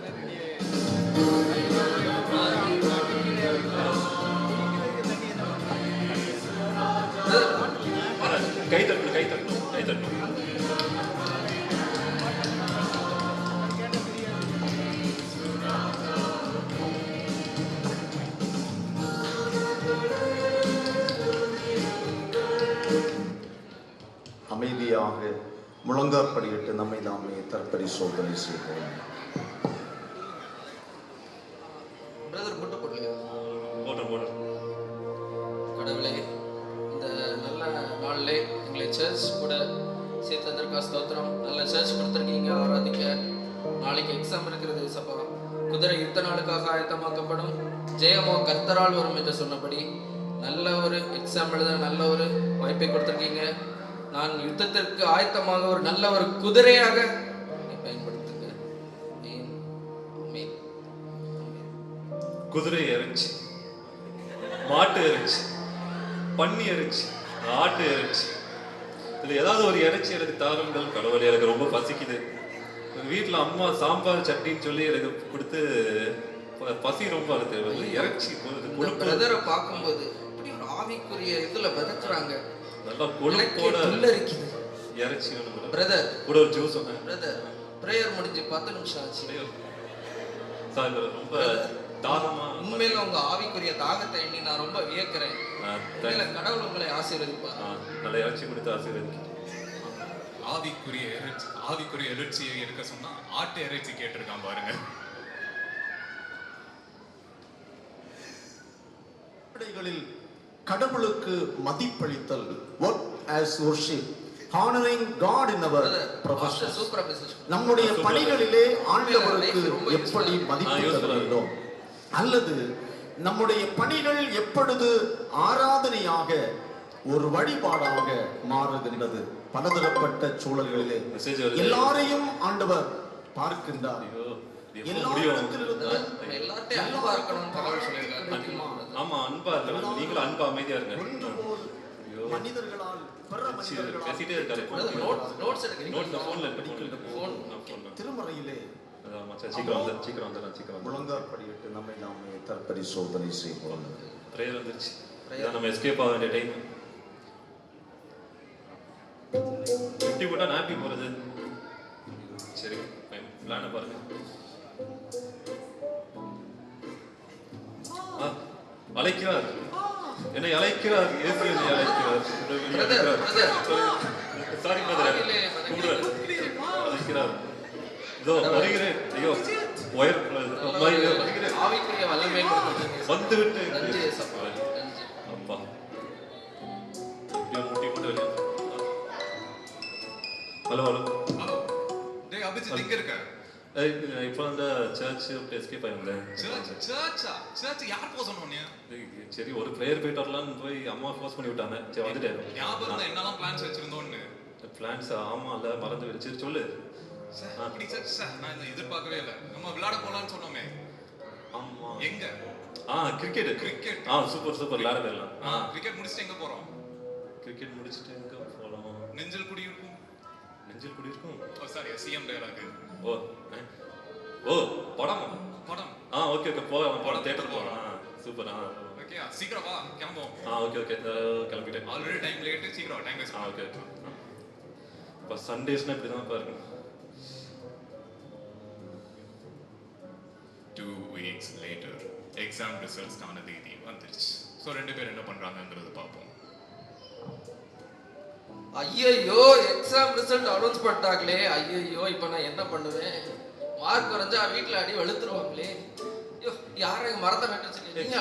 கை தட்டணும், கை தட்டணும், கை தட்டணும். அமைதியாக முழங்காற்படியிட்டு நம்மை நாமே தற்பரிசோதனை செய்வோம். பிரதர் போட்டு போடலையா? போட்டு போடு. கடவுளே, இந்த நல்ல நாளில் எங்களை சர்ச் கூட சேர்த்ததற்காக ஸ்தோத்திரம். நல்ல சர்ச் கொடுத்துருக்கீங்க ஆராதிக்க. நாளைக்கு எக்ஸாம் இருக்கிறது சப்பா. குதிரை யுத்த நாளுக்காக ஆயத்தமாக்கப்படும், ஜெயமோ கர்த்தரால் வரும் என்று சொன்னபடி நல்ல ஒரு எக்ஸாம் எழுத நல்ல ஒரு வாய்ப்பை கொடுத்துருக்கீங்க. நான் யுத்தத்திற்கு ஆயத்தமாக ஒரு நல்ல ஒரு குதிரையாக பயன்படுத்துங்க. குதிரை இறைச்சி, மாட்டு இறைச்சி, பன்னி இறைச்சி, ஆட்டு இறைச்சி, இதுல ஏதாவது ஒரு இறைச்சி எனக்கு தாருங்கள் கடவுளே. எனக்கு ரொம்ப பசிக்குது. வீட்டுல அம்மா சாம்பார் சட்னின்னு சொல்லி எனக்கு கொடுத்து பசி ரொம்ப அழுத்து. இறைச்சி பிரதரை பார்க்கும்போது இப்படி ஒரு ஆவிக்குரிய இதுல விதக்குறாங்க. நல்லா கொழுப்போட இருக்குது இறைச்சி பிரதர். கூட ஒரு ஜூஸ் பிரதர், பிரேயர் முடிஞ்சு 10 நிமிஷம் ஆச்சு. சார் ரொம்ப தாகமா. உண்மையில உங்க ஆவிக்குரிய தாகத்தை எண்ணி நான் ரொம்ப வியக்கிறேன். கடவுள் உங்களை ஆசீர்வதிப்பார். நல்ல இறைச்சி கொடுத்து ஆசீர்வதிக்க. ஆவிக்குரிய இறைச்சியை எடுக்க சொன்னா ஆட்டு இறைச்சி கேட்டிருக்கான் பாருங்க. கடவுளுக்கு மதிப்பளித்தல், work as worship, honoring God in our profession. நம்முடைய பணிகளிலே ஆண்டவருக்கு எப்படி மதிப்பு தருகிறோம், அல்லது நம்முடைய பணிகள் எப்பொழுது ஆராதனையாக ஒரு வழிபாடாக மாறுகின்றது. பலதரப்பட்ட சூழல்களிலே எல்லாரையும் ஆண்டவர் பார்க்கின்றார். ஆமா, அன்பா இருக்கணும். நீங்களும் அன்பா அமைதியா இருங்க. மனிதர்களால் பேசிட்டே இருக்காரு. திருமறையிலே சீக்கிரம் முழங்காற்படியிட்டு நம்மை நாமே தற்பரிசோதனை செய்வோம். பிரேயர் வந்துருச்சு. நம்ம எஸ்கேப் ஆக வேண்டிய டைம். எப்படி போட்டா நாப்பி போறது. சரி, பிளான பாருங்க. அழைக்கிறார், என்னை அழைக்கிறார், இயேசு என்னை அழைக்கிறார். சாரி பிரதர், அழைக்கிறார். இதோ வருகிறேன். ஐயோ ஒயர் ஆவிக்குரிய வல்லமை கொடுத்தீங்க. வந்து விட்டு நன்றி ஏசப்பா. அப்பா இப்படியே முட்டி போட்டு வெளியே. ஹலோ ஹலோ ஹலோ டேய் அபிஜித் எங்க இருக்க? இப்போ அந்த சர்ச் எஸ்கேப் ஆயிருந்தேன். சர்ச் யார் போக சொன்னோம்? சரி ஒரு ப்ரேயர் போயிட்டு வரலான்னு போய் அம்மா ஃபோர்ஸ் பண்ணி விட்டாங்க. சரி வந்துட்டேன். ஞாபகம் இருந்தா என்னெல்லாம் பிளான்ஸ் வச்சிருந்தோன்னு. பிளான்ஸ் ஆமா இல்ல மறந்து விடுச்சு. சொல்லு. அப்படி சார் நான் இதை எதிர்பார்க்கவே இல்லை. நம்ம விளையாட போலான்னு சொன்னோமே. ஆமா எங்க? கிரிக்கெட். சூப்பர் சூப்பர் விளையாட போயிடலாம். கிரிக்கெட் முடிச்சிட்டு எங்க போறோம்? கிரிக்கெட் முடிச்சிட்டு எங்க போலாம்? நெஞ்சில் குடியிருக்கும். ஓ சாரி சிஎம் டயலாக். ஓ படம். ஓகே போலாம். படம் தியேட்டர் போலாம். சூப்பர். ஓகே சீக்கிரம் வா கிளம்புவோம். ஓகே கிளம்பிட்டேன். Already time late. சீக்கிரம் டைம் வேஸ்ட். ஓகே இப்போ சண்டேஸ்னா இப்படி தான் பாருங்க. 2 weeks later எக்ஸாம் ரிசல்ட்ஸ்க்கான தேதி வந்துருச்சு. ஸோ 2 பேர் என்ன பண்றாங்கங்கிறது பார்ப்போம். ஐயோ எக்ஸாம் ரிசல்ட் அனௌன்ஸ் பண்ணிட்டாங்களே. ஐயோ இப்போ நான் என்ன பண்ணுவேன்? மார்க் குறைஞ்சா வீட்டில் அடி வெளுத்துருவாங்களே. ஐயோ யாரும் எங்க மரத்தை நட்டு வச்சுருக்கீங்க?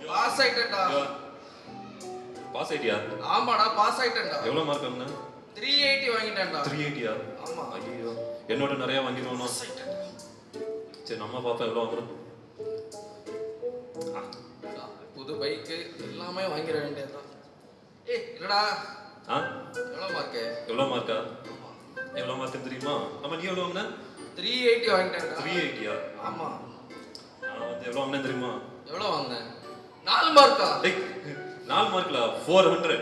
பாஸ் ஆயிட்டேன்டா. பாஸ் ஆயிட்டியா? ஆமாடா பாஸ் ஆயிட்டேன்டா. எவ்வளவு மார்க் வாங்குன? 380 வாங்கிட்டேன்டா. 380யா? ஆமா. ஐயோ என்னோட நிறைய வாங்கிடுவானோ. சரி நம்ம பாப்பா எவ்வளவு வாங்குறோம். புது பைக் எல்லாமே வாங்கிட வேண்டியதுதான். இல்லடா எவ்வளவு மார்க்கா? எவ்வளவு மார்க் தெரியுமா? ஆமா நீ எவ்வளவு வாங்குன? 380 வாங்கிட்டேன்டா. 380யா? ஆமா. நான் வந்து எவ்வளவு வாங்குனேன் தெரியுமா? எவ்வளவு வாங்குன? 4 மார்க்கா? 4 மார்க்ல 400.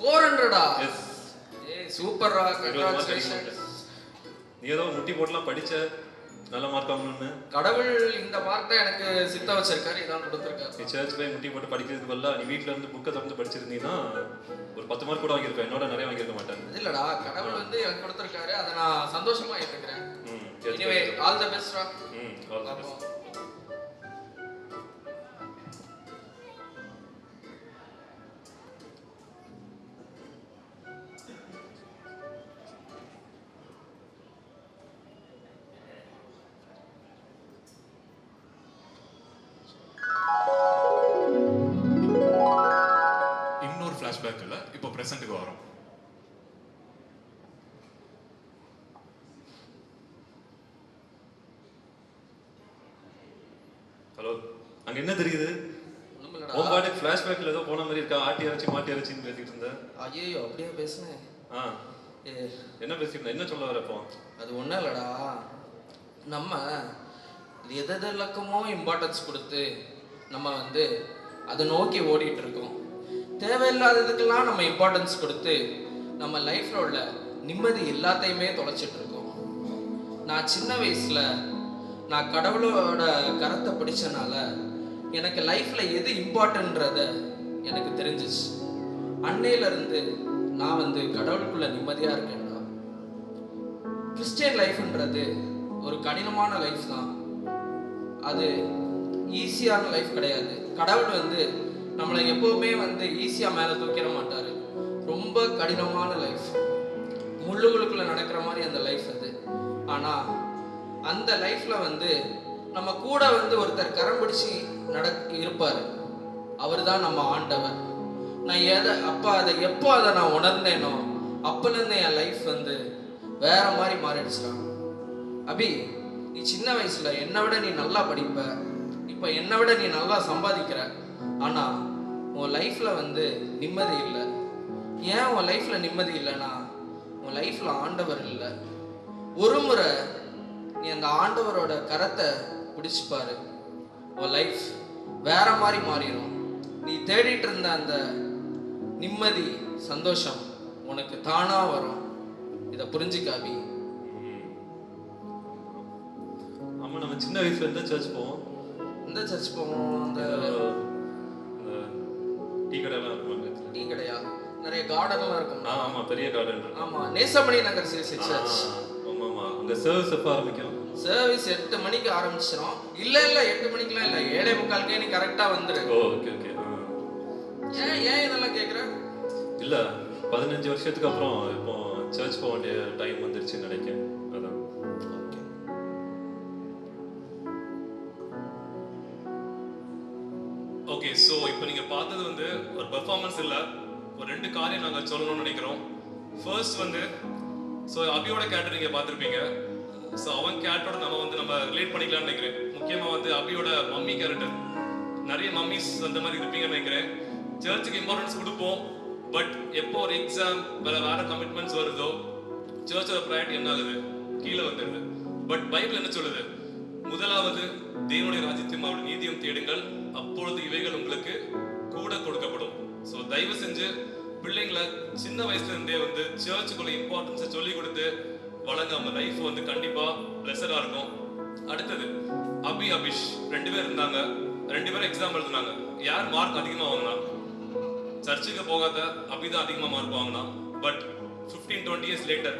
400டா? எஸ். சூப்பர்ரா. கங்க்ராச்சுலேஷன்ஸ். நீ ஏதோ முட்டி போட்டுலாம் படிச்ச நல்ல மார்க் வாங்கணும்னு. கடவுள் இந்த மார்க் தான் எனக்கு சித்த வச்சிருக்காரு. இதான் கொடுத்திருக்காரு. நீ சர்ச் போய் முட்டி போட்டு படிக்கிறதுக்கு பதிலா நீ வீட்ல இருந்து புக்கை திறந்து படிச்சிருந்தீங்கன்னா ஒரு 10 மார்க் கூட வாங்கியிருப்பேன். என்னோட நிறைய வாங்கியிருக்க மாட்டேன். இல்லடா கடவுள் வந்து எனக்கு கொடுத்திருக்காரு. அதை நான் சந்தோஷமா ஏத்துக்கிறேன். எனிவே ஆல் தி பெஸ்ட்ரா. All the best. இன்னொரு ஃபிளாஷ்பேக் இல்ல, இப்போ பிரசன்ட்டுக்கு வரோம். ஹலோ அங்க என்ன தெரியுது? உன் பாட்டு ஃபிளாஷ்பேக்ல ஏதோ போன மாதிரி இருக்கா? ஆட்டி அரைச்சி மாட்டி அரைச்சின்னு பேசிட்டு இருந்தேன். ஐயோ அப்படியே பேசுனேன். என்ன பேசிட்டு என்ன சொல்ல வரப்போ? அது ஒன்றும் இல்லடா, நம்ம எதெல்லாக்குமோ இம்பார்ட்டன்ஸ் கொடுத்து நம்ம வந்து அதை நோக்கி ஓடிட்டு இருக்கோம். தேவையில்லாததுக்கெல்லாம் நம்ம இம்பார்ட்டன்ஸ் கொடுத்து நம்ம லைஃப்ல உள்ள நிம்மதி எல்லாத்தையுமே தொலைச்சிட்டு இருக்கோம். நான் சின்ன வயசுல நான் கடவுளோட கரத்தை பிடிச்சனால எனக்கு லைஃப்ல எது இம்பார்ட்டன்றத எனக்கு தெரிஞ்சிச்சு. அன்னையில இருந்து நான் வந்து கடவுளுக்குள்ள நிம்மதியா இருக்கேன்டா. கிறிஸ்டியன் லைஃப்ன்றது ஒரு கடினமான லைஃப் தான். அது ஈஸியான லைஃப் கிடையாது. கடவுள் வந்து நம்மளை எப்பவுமே வந்து ஈஸியா மேல தூக்கிட மாட்டாரு. ரொம்ப கடினமான லைஃப், முள்ளுகளுக்குள்ள நடக்கிற மாதிரி அந்த லைஃப் அது. ஆனா அந்த லைஃப்ல வந்து நம்ம கூட வந்து ஒருத்தர் கரம் பிடிச்சி இருப்பாரு. அவர் தான் நம்ம ஆண்டவர். நான் அதை எப்போ அதை நான் உணர்ந்தேனோ அப்போலேருந்து என் லைஃப் வந்து வேற மாதிரி மாறிடுச்சுடான். அபி, நீ சின்ன வயசுல என்னை விட நீ நல்லா படிப்ப, இப்போ என்னை விட நீ நல்லா சம்பாதிக்கிற. ஆனா உன் லைஃப்ல வந்து நிம்மதி இல்லை. ஏன் உன் லைஃப்ல நிம்மதி இல்லைன்னா உன் லைஃப்ல ஆண்டவர் இல்லை. ஒரு முறை நீ அந்த ஆண்டவரோட கரத்தை பிடிச்சு பாரு, உன் லைஃப் வேற மாதிரி மாறிடும். நீ தேடிட்டு இருந்த அந்த நிம்மதி சந்தோஷம் உனக்கு தானா வரும். இதை புரிஞ்சுக்காபி. ஆமா, நம்ம சின்ன வயசுல எந்த சர்ச் போவோம்? எந்த சர்ச் போவோம்? அந்த டீ கடைலாம் இருக்கும். டீ கடையா? நிறைய கார்டன்லாம் இருக்கும். ஆமா, பெரிய கார்டன். ஆமா, நேசமணி நகர் சிஎஸ்சி சர்ச். ஆமா, அங்க சர்வீஸ் எப்போ ஆரம்பிக்கும்? சர்வீஸ் 8 மணிக்கு ஆரம்பிச்சிடும். இல்ல 8 மணிக்கெல்லாம் இல்ல, 7:45 நீ கரெக்டா வந்துரு. ஓகே. ஏன் இதெல்லாம் கேட்குற? இல்ல 15 வருஷத்துக்கு அப்புறம் இப்போ சர்ச் போக வேண்டிய டைம் வந்துருச்சுன்னு நினைக்கிறேன். அதான். ஓகே, ஸோ இப்போ நீங்கள் பார்த்தது வந்து ஒரு பெர்ஃபார்மன்ஸ் இல்லை, ஒரு 2 காரியம் நாங்கள் சொல்லணும்னு நினைக்கிறோம். ஃபர்ஸ்ட் வந்து ஸோ அபியோட கேரக்டர் நீங்கள் பார்த்துருப்பீங்க. ஸோ அவன் கேரக்டரோட நம்ம ரிலேட் பண்ணிக்கலாம்னு நினைக்கிறேன். முக்கியமாக வந்து அபியோட மம்மி கேரக்டர். நிறைய மம்மிஸ் அந்த மாதிரி இருப்பீங்கன்னு நினைக்கிறேன். சர்ச்சுக்கு இம்பார்ட்டன்ஸ் கொடுப்போம், பட் எப்போ ஒரு எக்ஸாம் வேற கமிட்மெண்ட்ஸ் வருதோ சர்ச்சோட ப்ரையாரிட்டி என்ன ஆகுது? கீழே வந்துடுது. பட் பைபிள் என்ன சொல்லுது? முதலாவது தேவனுடைய ராஜ்யத்தையும் அவருடைய நீதியும் தேடுங்கள், அப்பொழுது இவைகள் உங்களுக்கு கூட கொடுக்கப்படும். ஸோ தயவு செஞ்சு பிள்ளைங்களை சின்ன வயசுல இருந்தே வந்து சர்ச்சுக்குள்ள இம்பார்ட்டன்ஸை சொல்லி கொடுத்து வழங்காம லைஃப் வந்து கண்டிப்பா பிளஸரா இருக்கும். அடுத்தது அபிஷ் 2 பேர் இருந்தாங்க. 2 பேரும் எக்ஸாம் எழுதுனாங்க. யார் மார்க் அதிகமா வாங்கினா? சர்ச்சுக்கு போகாத அபி தான் அதிகமா மார்க் வாங்கினா. பட் 15-20 இயர்ஸ் லேட்டர்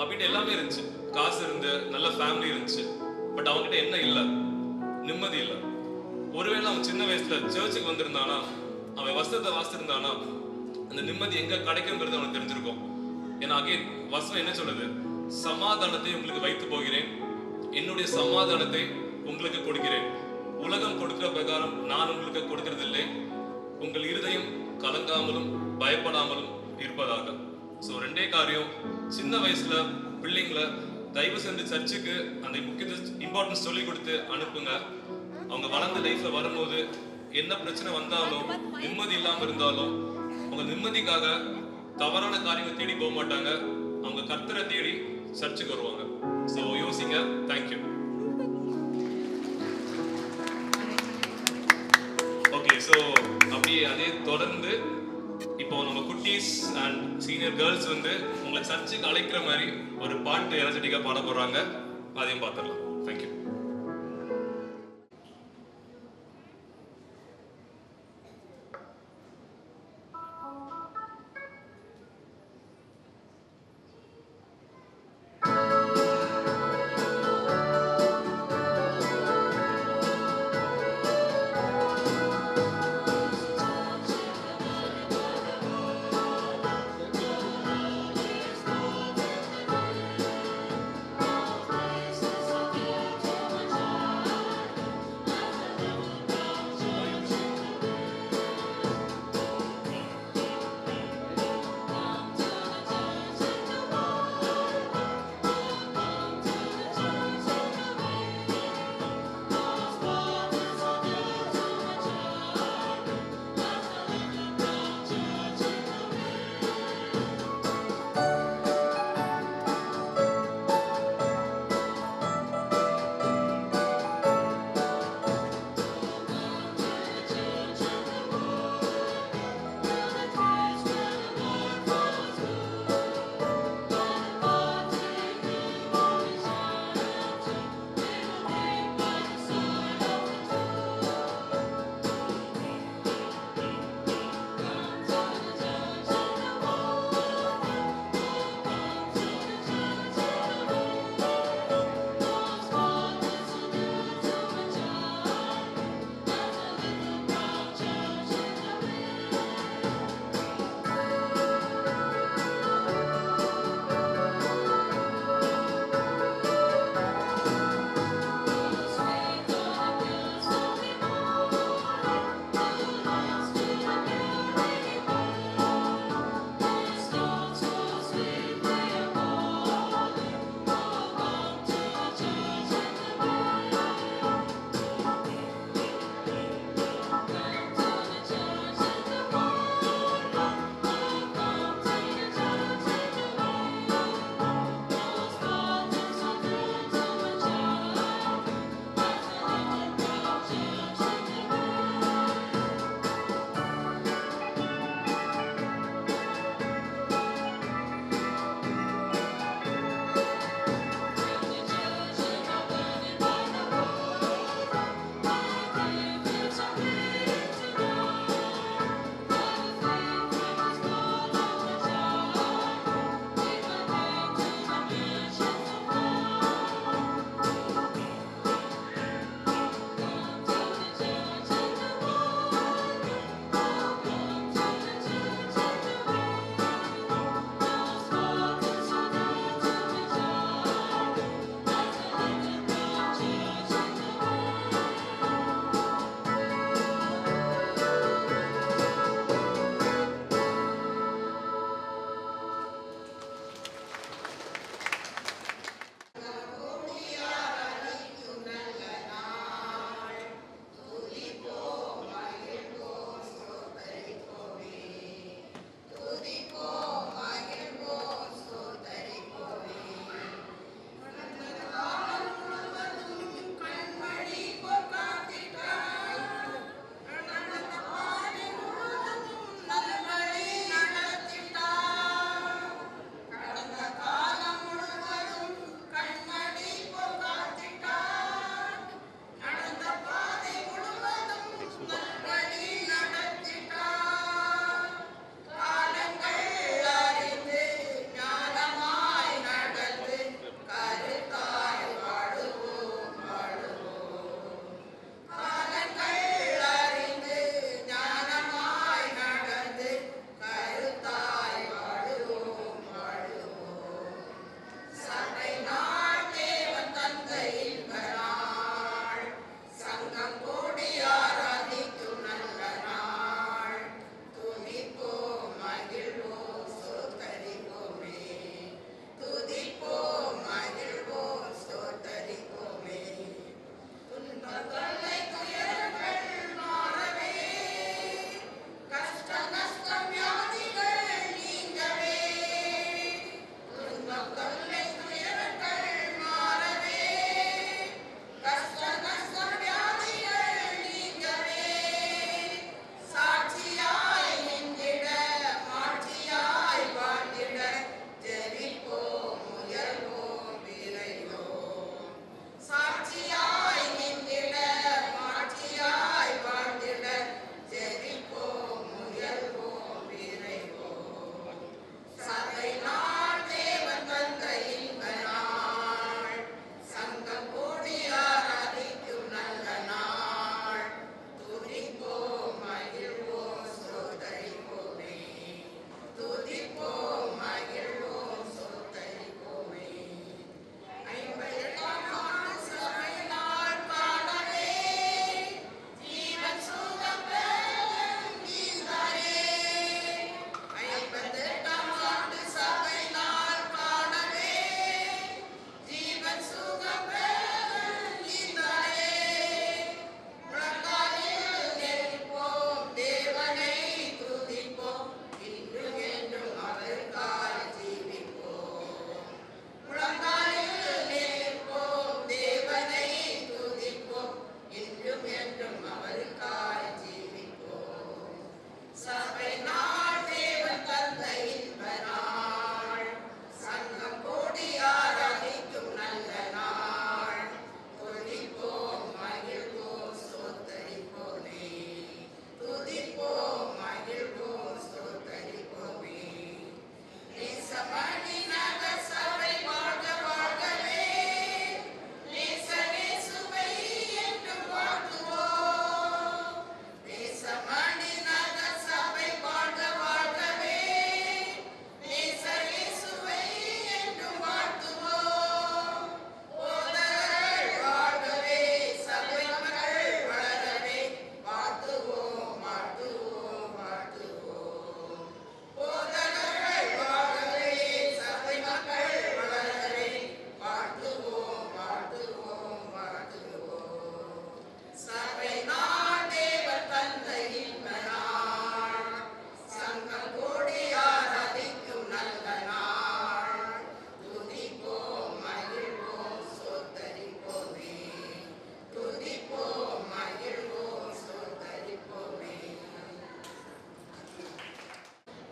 அபிட்ட எல்லாமே இருந்துச்சு, காசு இருந்து நல்ல ஃபேமிலி இருந்துச்சு. பட் அவன்கிட்ட என்ன இல்லை? நிம்மதி இல்லை. ஒருவேளை அவன் சின்ன வயசுல சர்ச்சுக்கு வந்திருந்தானா, அவன் வசனத்தை வாசித்திருந்தானா, அந்த நிம்மதி எங்க கிடைக்குங்கிறது அவனுக்கு தெரிஞ்சிருக்கும். ஏன்னா அகைன் வசனம் என்ன சொல்லுது? சமாதானத்தை உங்களுக்கு வைத்து போகிறேன், என்னுடைய சமாதானத்தை உங்களுக்கு கொடுக்கிறேன், உலகம் கொடுக்கிற பிரகாரம் நான் உங்களுக்கு கொடுக்கறதில்லை, உங்கள் இருதயம் கலங்காமலும் பயப்படாமலும் இருப்பதாக. ஸோ 2 காரியம், சின்ன வயசுல பிள்ளைங்களை தயவு செஞ்சு சர்ச்சுக்கு அந்த இம்பார்ட்டன்ஸ் சொல்லி கொடுத்து அனுப்புங்க. அவங்க வளர்ந்த லைஃப்ல வரும்போது என்ன பிரச்சனை வந்தாலும், நிம்மதி இல்லாம இருந்தாலும், அவங்க நிம்மதிக்காக தவறான காரியங்களை தேடி போக மாட்டாங்க. அவங்க கர்த்தரை தேடி சர்ச்சுக்கு வருவாங்க. ஸோ யோசிங்க. தேங்க்யூ. ஓகே, ஸோ அப்படியே அதே தொடர்ந்து இப்போ நம்ம குட்டீஸ் அண்ட் சீனியர் கேர்ள்ஸ் வந்து உங்களை சர்ச்சுக்கு அழைக்கிற மாதிரி ஒரு பாட்டு எனர்ஜெட்டிக்காக பாட போறாங்க. அதையும் பார்த்துடலாம். தேங்க்யூ. Thank you.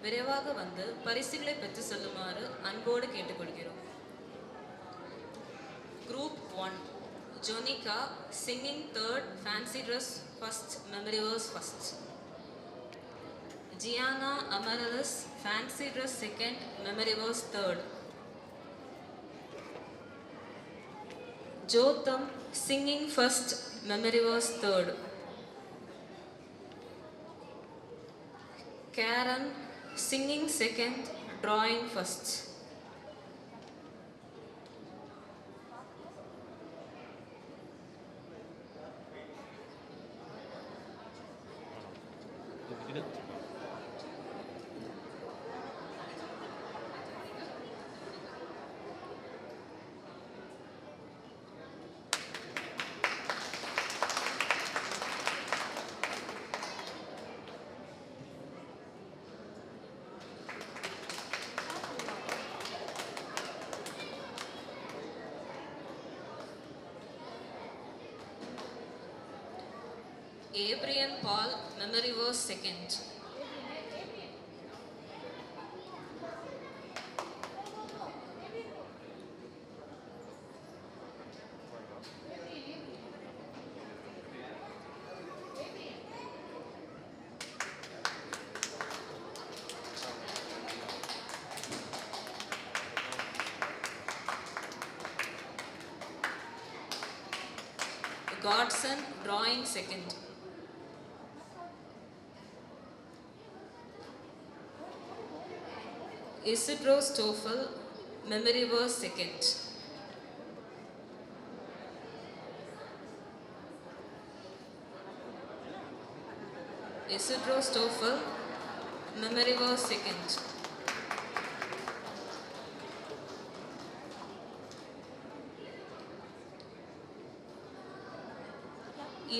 விரைவாக வந்து பரிசுகளை பெற்று செல்லுமாறு அன்போடு கேட்டுக்கொள்கிறோம். Group 1, Jonica singing 3rd, fancy dress 1st, memory verse 1st. Gianna Amaryllis fancy dress 2nd, memory verse 3rd. Jotham singing 1st, memory verse 3rd. Karen singing 2nd, drawing 1st. Abrian Paul, memory verse 2nd. Godson, drawing 2nd. Isidro Stoffel, memory verse 2nd. Isidro Stoffel, memory verse 2nd.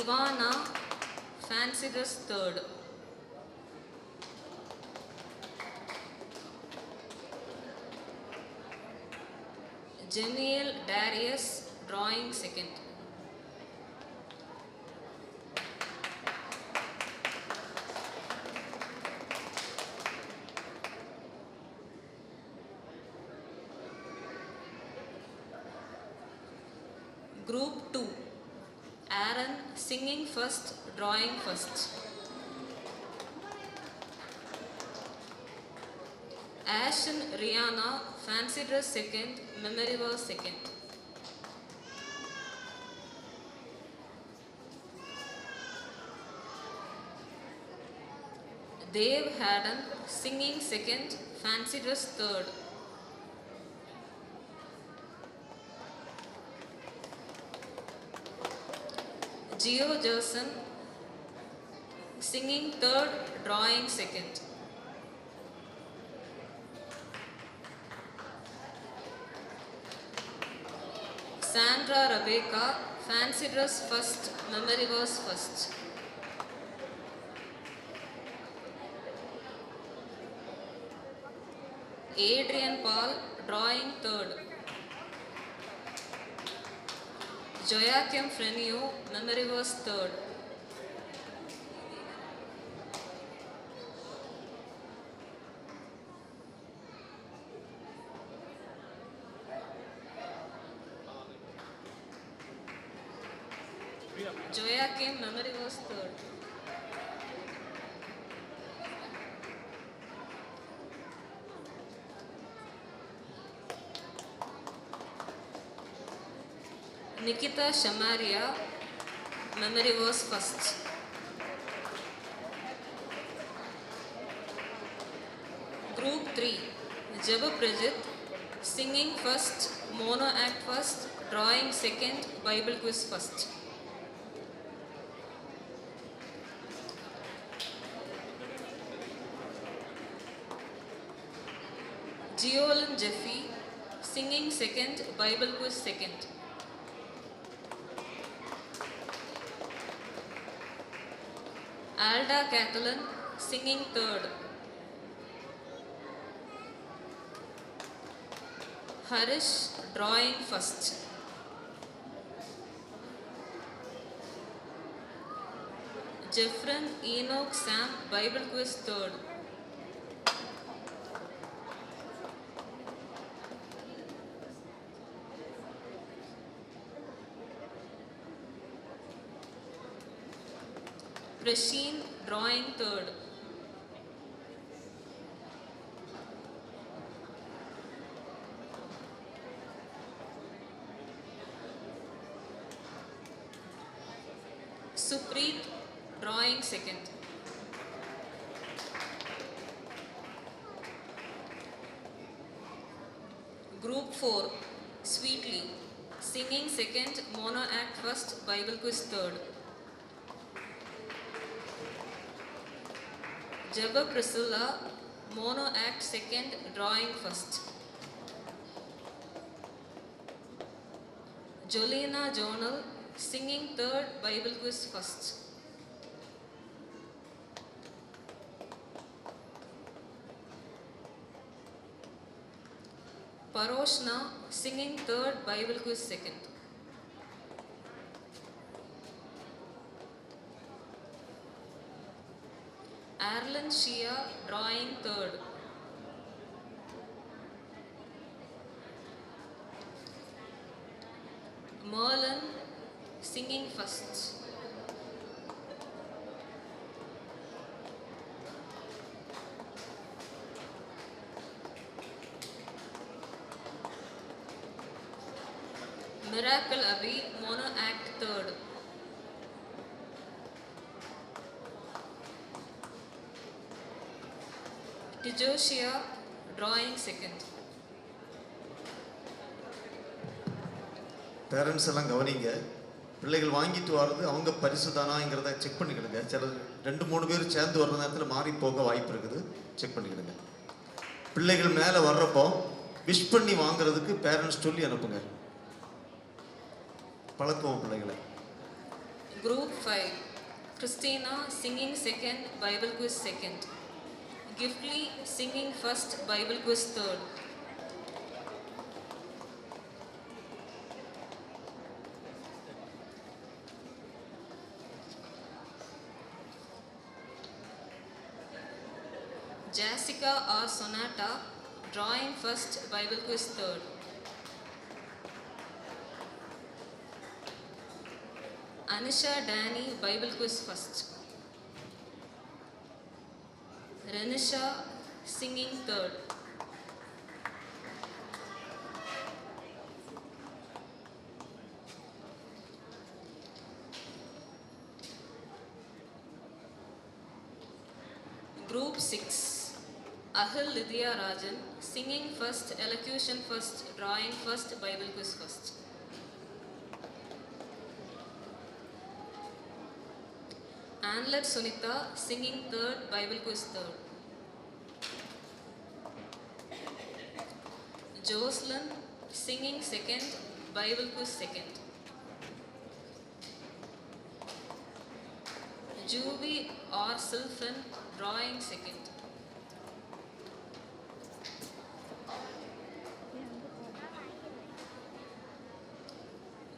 Ivana, fancy dress 3rd. Geniel Darius, drawing 2nd. Group 2, Aaron singing 1st, drawing 1st. Ashen Rihanna, fancy dress 2nd, memory verse 2nd. Dave Haddon singing 2nd, fancy dress 3rd. Gio Jerson singing 3rd, drawing 2nd. Sandra Rebecca, fancy dress 1st, memory verse 1st. Adrian Paul, drawing 3rd. Joachim Frenio, memory verse 3rd. Joachim, memory verse 3rd. Nikita Shamaria, memory verse 1st. Group 3, Jabba Prajit, singing 1st, mono act 1st, drawing 2nd, Bible quiz 1st. Geolin Jeffy, singing 2nd, Bible quiz 2nd. Alda Catalan, singing 3rd. Harish, drawing 1st. Jeffren Enoch Sam, Bible quiz 3rd. Prasheen, drawing third. Supreet, drawing second. Group 4, Sweetly, singing second, mono act first, Bible quiz third. Jabba Priscilla, mono act second, drawing first. Jolena Jonal, singing third, Bible quiz first. Paroshna, singing third, Bible quiz second. Arlen Shia, drawing third. Merlin, singing first. Miracle Abhi, mono act third. Tijoshia, drawing second. Parents எல்லாம் கவனிங்க. பிள்ளைகள் வாங்கிட்டு வர்றது அவங்க பரிசு தானாங்கிறத check பண்ணிக்கிடுங்க. சில 2-3 பேர் சேர்ந்து வர்ற நேரத்தில் மாறி போக வாய்ப்பு இருக்குது, செக் பண்ணிக்கிடுங்க. பிள்ளைகள் மேலே வர்றப்போ விஷ் பண்ணி வாங்குறதுக்கு பேரண்ட்ஸ் சொல்லி அனுப்புங்க. பழக்கம் பிள்ளைகளை. Group 5, Christina, singing second, Bible quiz second. Giftly, singing first, Bible quiz third. Jessica or Sonata, drawing first, Bible quiz third. Anisha Danny, Bible quiz first. Renisha, singing third. Group 6, Ahil Lydia Rajan, singing first, elocution first, drawing first, Bible quiz first. Anlet Sunita, singing third, Bible quiz third. Jocelyn, singing second, Bible quiz second. Juvi or Sylphan, drawing second.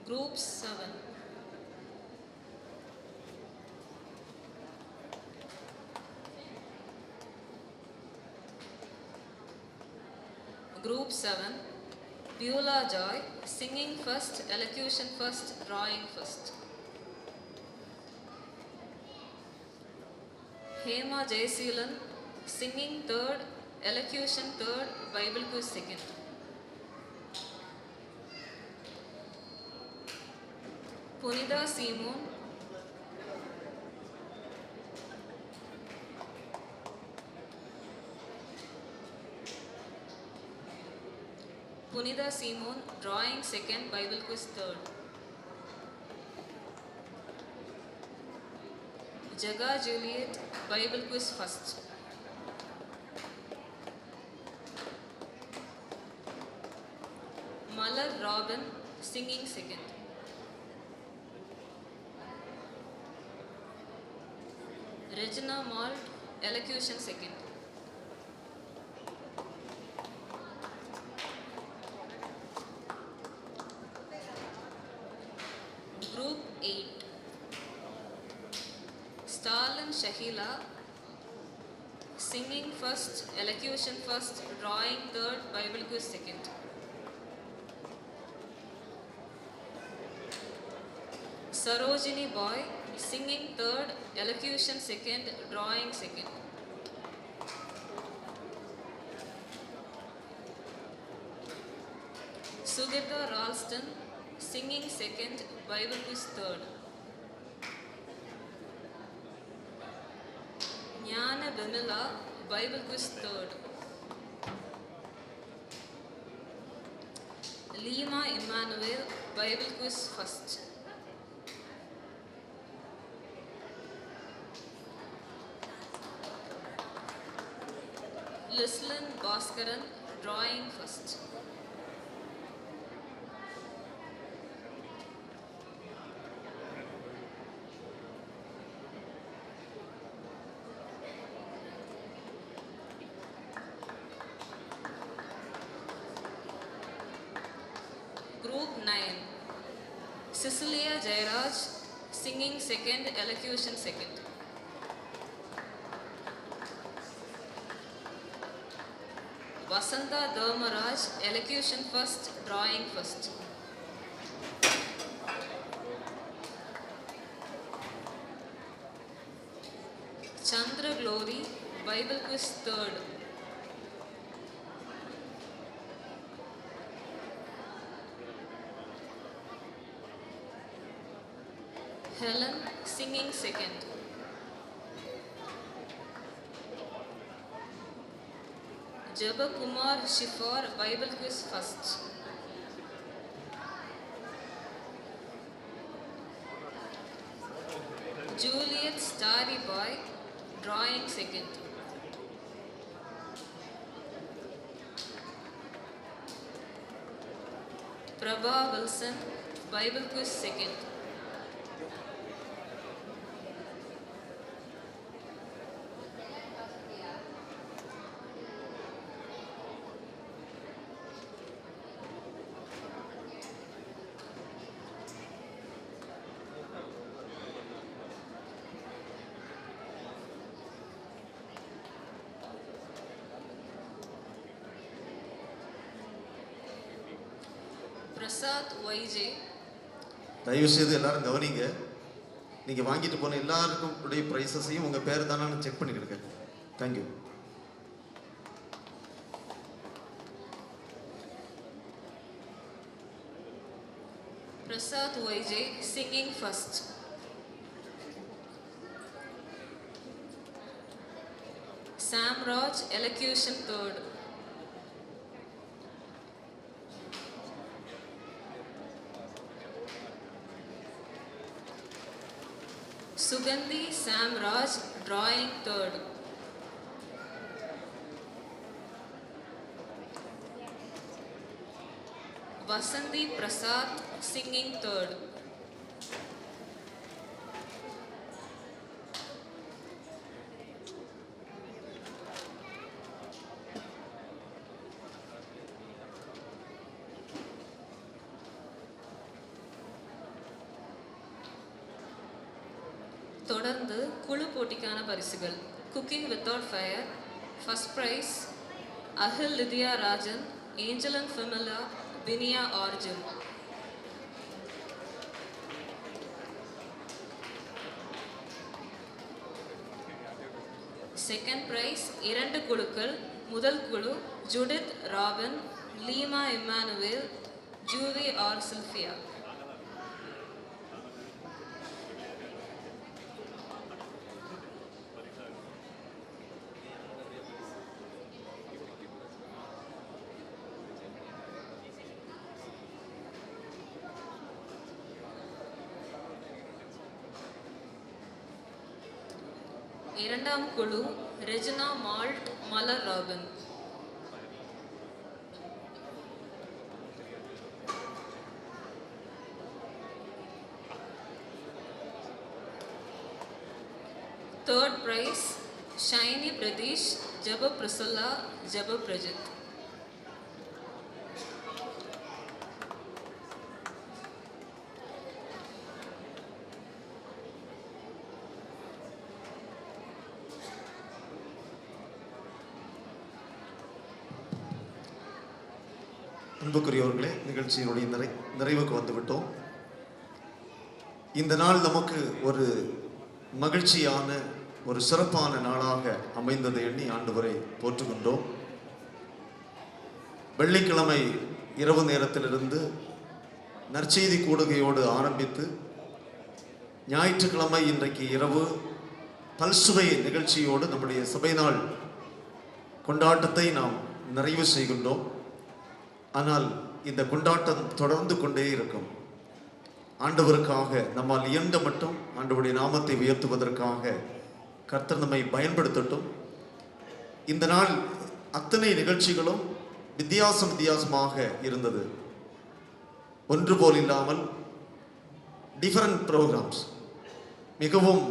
Group 7, Group 7, Beulah Joy, singing first, elocution first, drawing first. Hema Jayseelan, singing third, elocution third, Bible quiz second. Punida Simon, Punida Simon, drawing second, Bible quiz third. Jaga Juliet, Bible quiz first. Malar Robin, singing second. Regina Malt, elocution second. Group 8, Stalin Shahila, singing first, elocution first, drawing third, Bible quiz second. Sarojini Boy, singing third, elocution second, drawing second. Sugita Ralston, singing second, Bible quiz third. Jnana Vimila, Bible quiz third. Lima Emmanuel, Bible quiz first. Lislin Bhaskaran, drawing first. Group 9, Cecilia Jairaj, singing second, elocution second. Vasanta Dharmaraj, elocution first, drawing first. Chandra Glory, Bible quiz third. Helen, singing second. Jaba Kumar Shifar, Bible quiz first. Juliet Starry Boy, drawing second. Prabha Wilson, Bible quiz second. Prasad வைஜே. தயவு செய்து எல்லாரும் கவனிங்க. நீங்கள் வாங்கிட்டு போன எல்லாருக்கும் உடைய ப்ரைஸஸையும் உங்கள் பேர் தானு செக் பண்ணிக்கிடுங்க. Thank you. Prasad VJ, singing first. Sam Raj, elocution third. Sugandhi Sam Raj, drawing third. Vasanthi Prasad, singing third. தொடர்ந்து குழு போட்டிக்கான பரிசுகள். Cooking without fire, first prize Ahil Lydia Rajan, Angel and Femila, Viniya Arjun. Second prize 2 குழுக்கள். முதல் குழு Judith Robin, Leema Emmanuel, Juvi R Sylvia. இரண்டாம் குழு Regina மால்ட், Malar Robin. Third prize Shiny Pradeesh, ஜப பிரசுல்லா, ஜப பிரஜித். அன்புக்குரியவர்களே, நிகழ்ச்சியினுடைய நிறைவுக்கு வந்துவிட்டோம். இந்த நாள் நமக்கு ஒரு மகிழ்ச்சியான ஒரு சிறப்பான நாளாக அமைந்ததை எண்ணி ஆண்டவரை போற்றுகின்றோம். வெள்ளிக்கிழமை இரவு நேரத்திலிருந்து நற்செய்தி கூடுகையோடு ஆரம்பித்து ஞாயிற்றுக்கிழமை இன்றைக்கு இரவு பல்சுவை நிகழ்ச்சியோடு நம்முடைய சபை நாள் கொண்டாட்டத்தை நாம் நிறைவு செய்கின்றோம். ஆனால் இந்த கொண்டாட்டம் தொடர்ந்து கொண்டே இருக்கும். ஆண்டவருக்காக நம்மால் இயன்ற மட்டும் ஆண்டவருடைய நாமத்தை உயர்த்துவதற்காக கர்த்தர் நம்மை பயன்படுத்தட்டும். இந்த நாள் அத்தனை நிகழ்ச்சிகளும் வித்தியாசமாக இருந்தது. ஒன்று போல் இல்லாமல் டிஃபரண்ட் ப்ரோக்ராம்ஸ், மிகவும்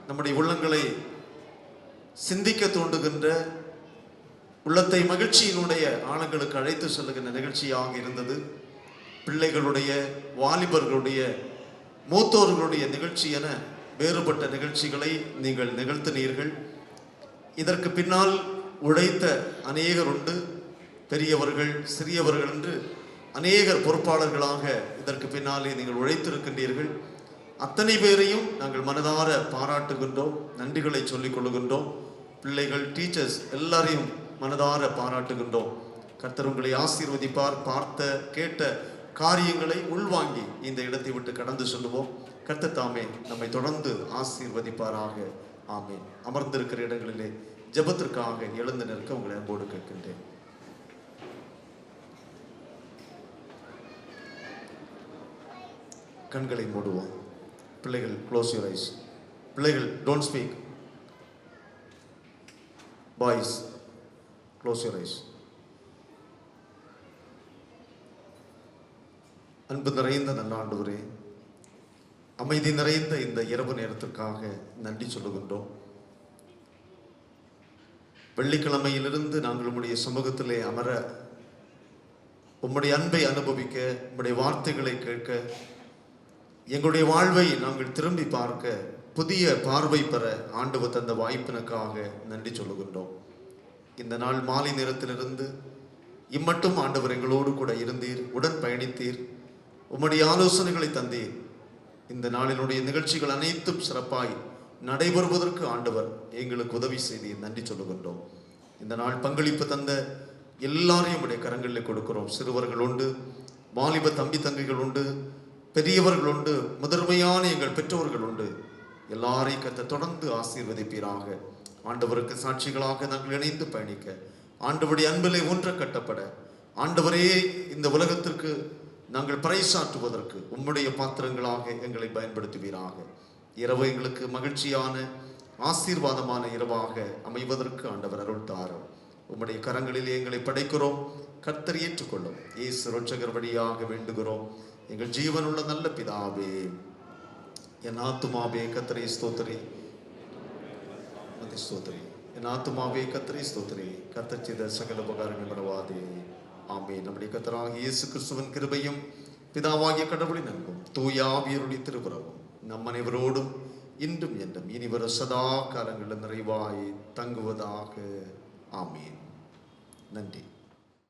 நம்முடைய உள்ளங்களை சிந்திக்க தூண்டுகின்ற, உள்ளத்தை மகிழ்ச்சியினுடைய ஆழங்களுக்கு அழைத்து செல்லுகின்ற நிகழ்ச்சியாக இருந்தது. பிள்ளைகளுடைய, வாலிபர்களுடைய, மூத்தோர்களுடைய நிகழ்ச்சி என வேறுபட்ட நிகழ்ச்சிகளை நீங்கள் நிகழ்த்தினீர்கள். இதற்கு பின்னால் உழைத்த அநேகர் உண்டு. பெரியவர்கள், சிறியவர்கள் என்று அநேகர் பொறுப்பாளர்களாக இதற்கு பின்னாலே நீங்கள் உழைத்திருக்கின்றீர்கள். அத்தனை பேரையும் நாங்கள் மனதார பாராட்டுகின்றோம், நன்றிகளை சொல்லிக் கொள்ளுகின்றோம். பிள்ளைகள், டீச்சர்ஸ் எல்லாரையும் மனதார பாராட்டுகின்றோம். கர்த்தர் உங்களை ஆசீர்வதிப்பார். பார்த்த கேட்ட காரியங்களை உள்வாங்கி இந்த இடத்தை விட்டு கடந்து செல்லுவோம். கர்த்தர் தாமே நம்மை தொடர்ந்து ஆசீர்வதிப்பாராக. ஆமேன். அமர்ந்திருக்கிற இடங்களிலே ஜெபத்திற்காக எழுந்து நிற்க உங்களை அன்போடு கேட்கின்றேன். கண்களை மூடுவோம். பிள்ளைகள், க்ளோஸ் யுவர் ஐஸ். பிள்ளைகள், don't speak. Boys, close your eyes. அன்பு நிறைந்த நல்ல ஆண்டவரே, அமைதி நிறைந்த இந்த இரவு நேரத்திற்காக நன்றி சொல்லுகின்றோம். வெள்ளிக்கிழமையிலிருந்து நாங்கள் உம்முடைய சமூகத்திலே அமர, உம்முடைய அன்பை அனுபவிக்க, உம்முடைய வார்த்தைகளை கேட்க, எங்களுடைய வாழ்வை நாங்கள் திரும்பி பார்க்க, புதிய பார்வை பெற ஆண்டவர் தந்த வாய்ப்பினுக்காக நன்றி சொல்லுகின்றோம். இந்த நாள் மாலை நேரத்திலிருந்து இம்மட்டும் ஆண்டவர் எங்களோடு கூட இருந்தீர், உடன் பயணித்தீர், உம்முடைய ஆலோசனைகளை தந்தீர். இந்த நாளினுடைய நிகழ்ச்சிகள் அனைத்தும் சிறப்பாய் நடைபெறுவதற்கு ஆண்டவர் எங்களுக்கு உதவி செய்தீர். நன்றி சொல்லுகின்றோம். இந்த நாள் பங்களிப்பு தந்த எல்லாரையும் உடைய கரங்களில் கொடுக்கிறோம். சிறுவர்கள் உண்டு, வாலிப தம்பி தங்கைகள் உண்டு, பெரியவர்கள் உண்டு, முதன்மையான எங்கள் பெற்றோர்கள் உண்டு. எல்லாரையும் கர்த்தர் தொடர்ந்து ஆசீர்வதிப்பீராக. ஆண்டவருக்கு சாட்சிகளாக நாங்கள் இணைந்து பயணிக்க, ஆண்டவருடைய அன்பிலே ஒன்று கட்டப்பட, ஆண்டவரே இந்த உலகத்திற்கு நாங்கள் பறைசாற்றுவதற்கு உம்முடைய பாத்திரங்களாக எங்களை பயன்படுத்துவீராக. இரவு எங்களுக்கு மகிழ்ச்சியான ஆசீர்வாதமான இரவாக அமைவதற்கு ஆண்டவர் அருள் தாரும். உம்முடைய கரங்களிலே எங்களை படைக்கிறோம். கர்த்தர் ஏற்றுக்கொள்ளும். இயேசு இரட்சகர் வழியாக வேண்டுகிறோம் எங்கள் ஜீவனுள்ள நல்ல பிதாவே. என் ஆத்துமாவே கர்த்தரை ஸ்தோத்திரி, ஸ்தோத்திரி. என் ஆத்துமாவே கர்த்தரை ஸ்தோத்திரி, கர்த்தர் செய்த சகல உபகாரங்கள் மறவாதே. ஆமே. நம்முடைய கர்த்தராகிய இயேசு கிறிஸ்துவின் கிருபையும் பிதாவாகிய கடவுளின் அன்பும் தூய ஆவியருடைய திருவுறவும் நம் அனைவரோடும் இன்றும் என்றும் இனிவர சதா காலங்களில் நிறைவாய் தங்குவதாக. ஆமீன். நன்றி.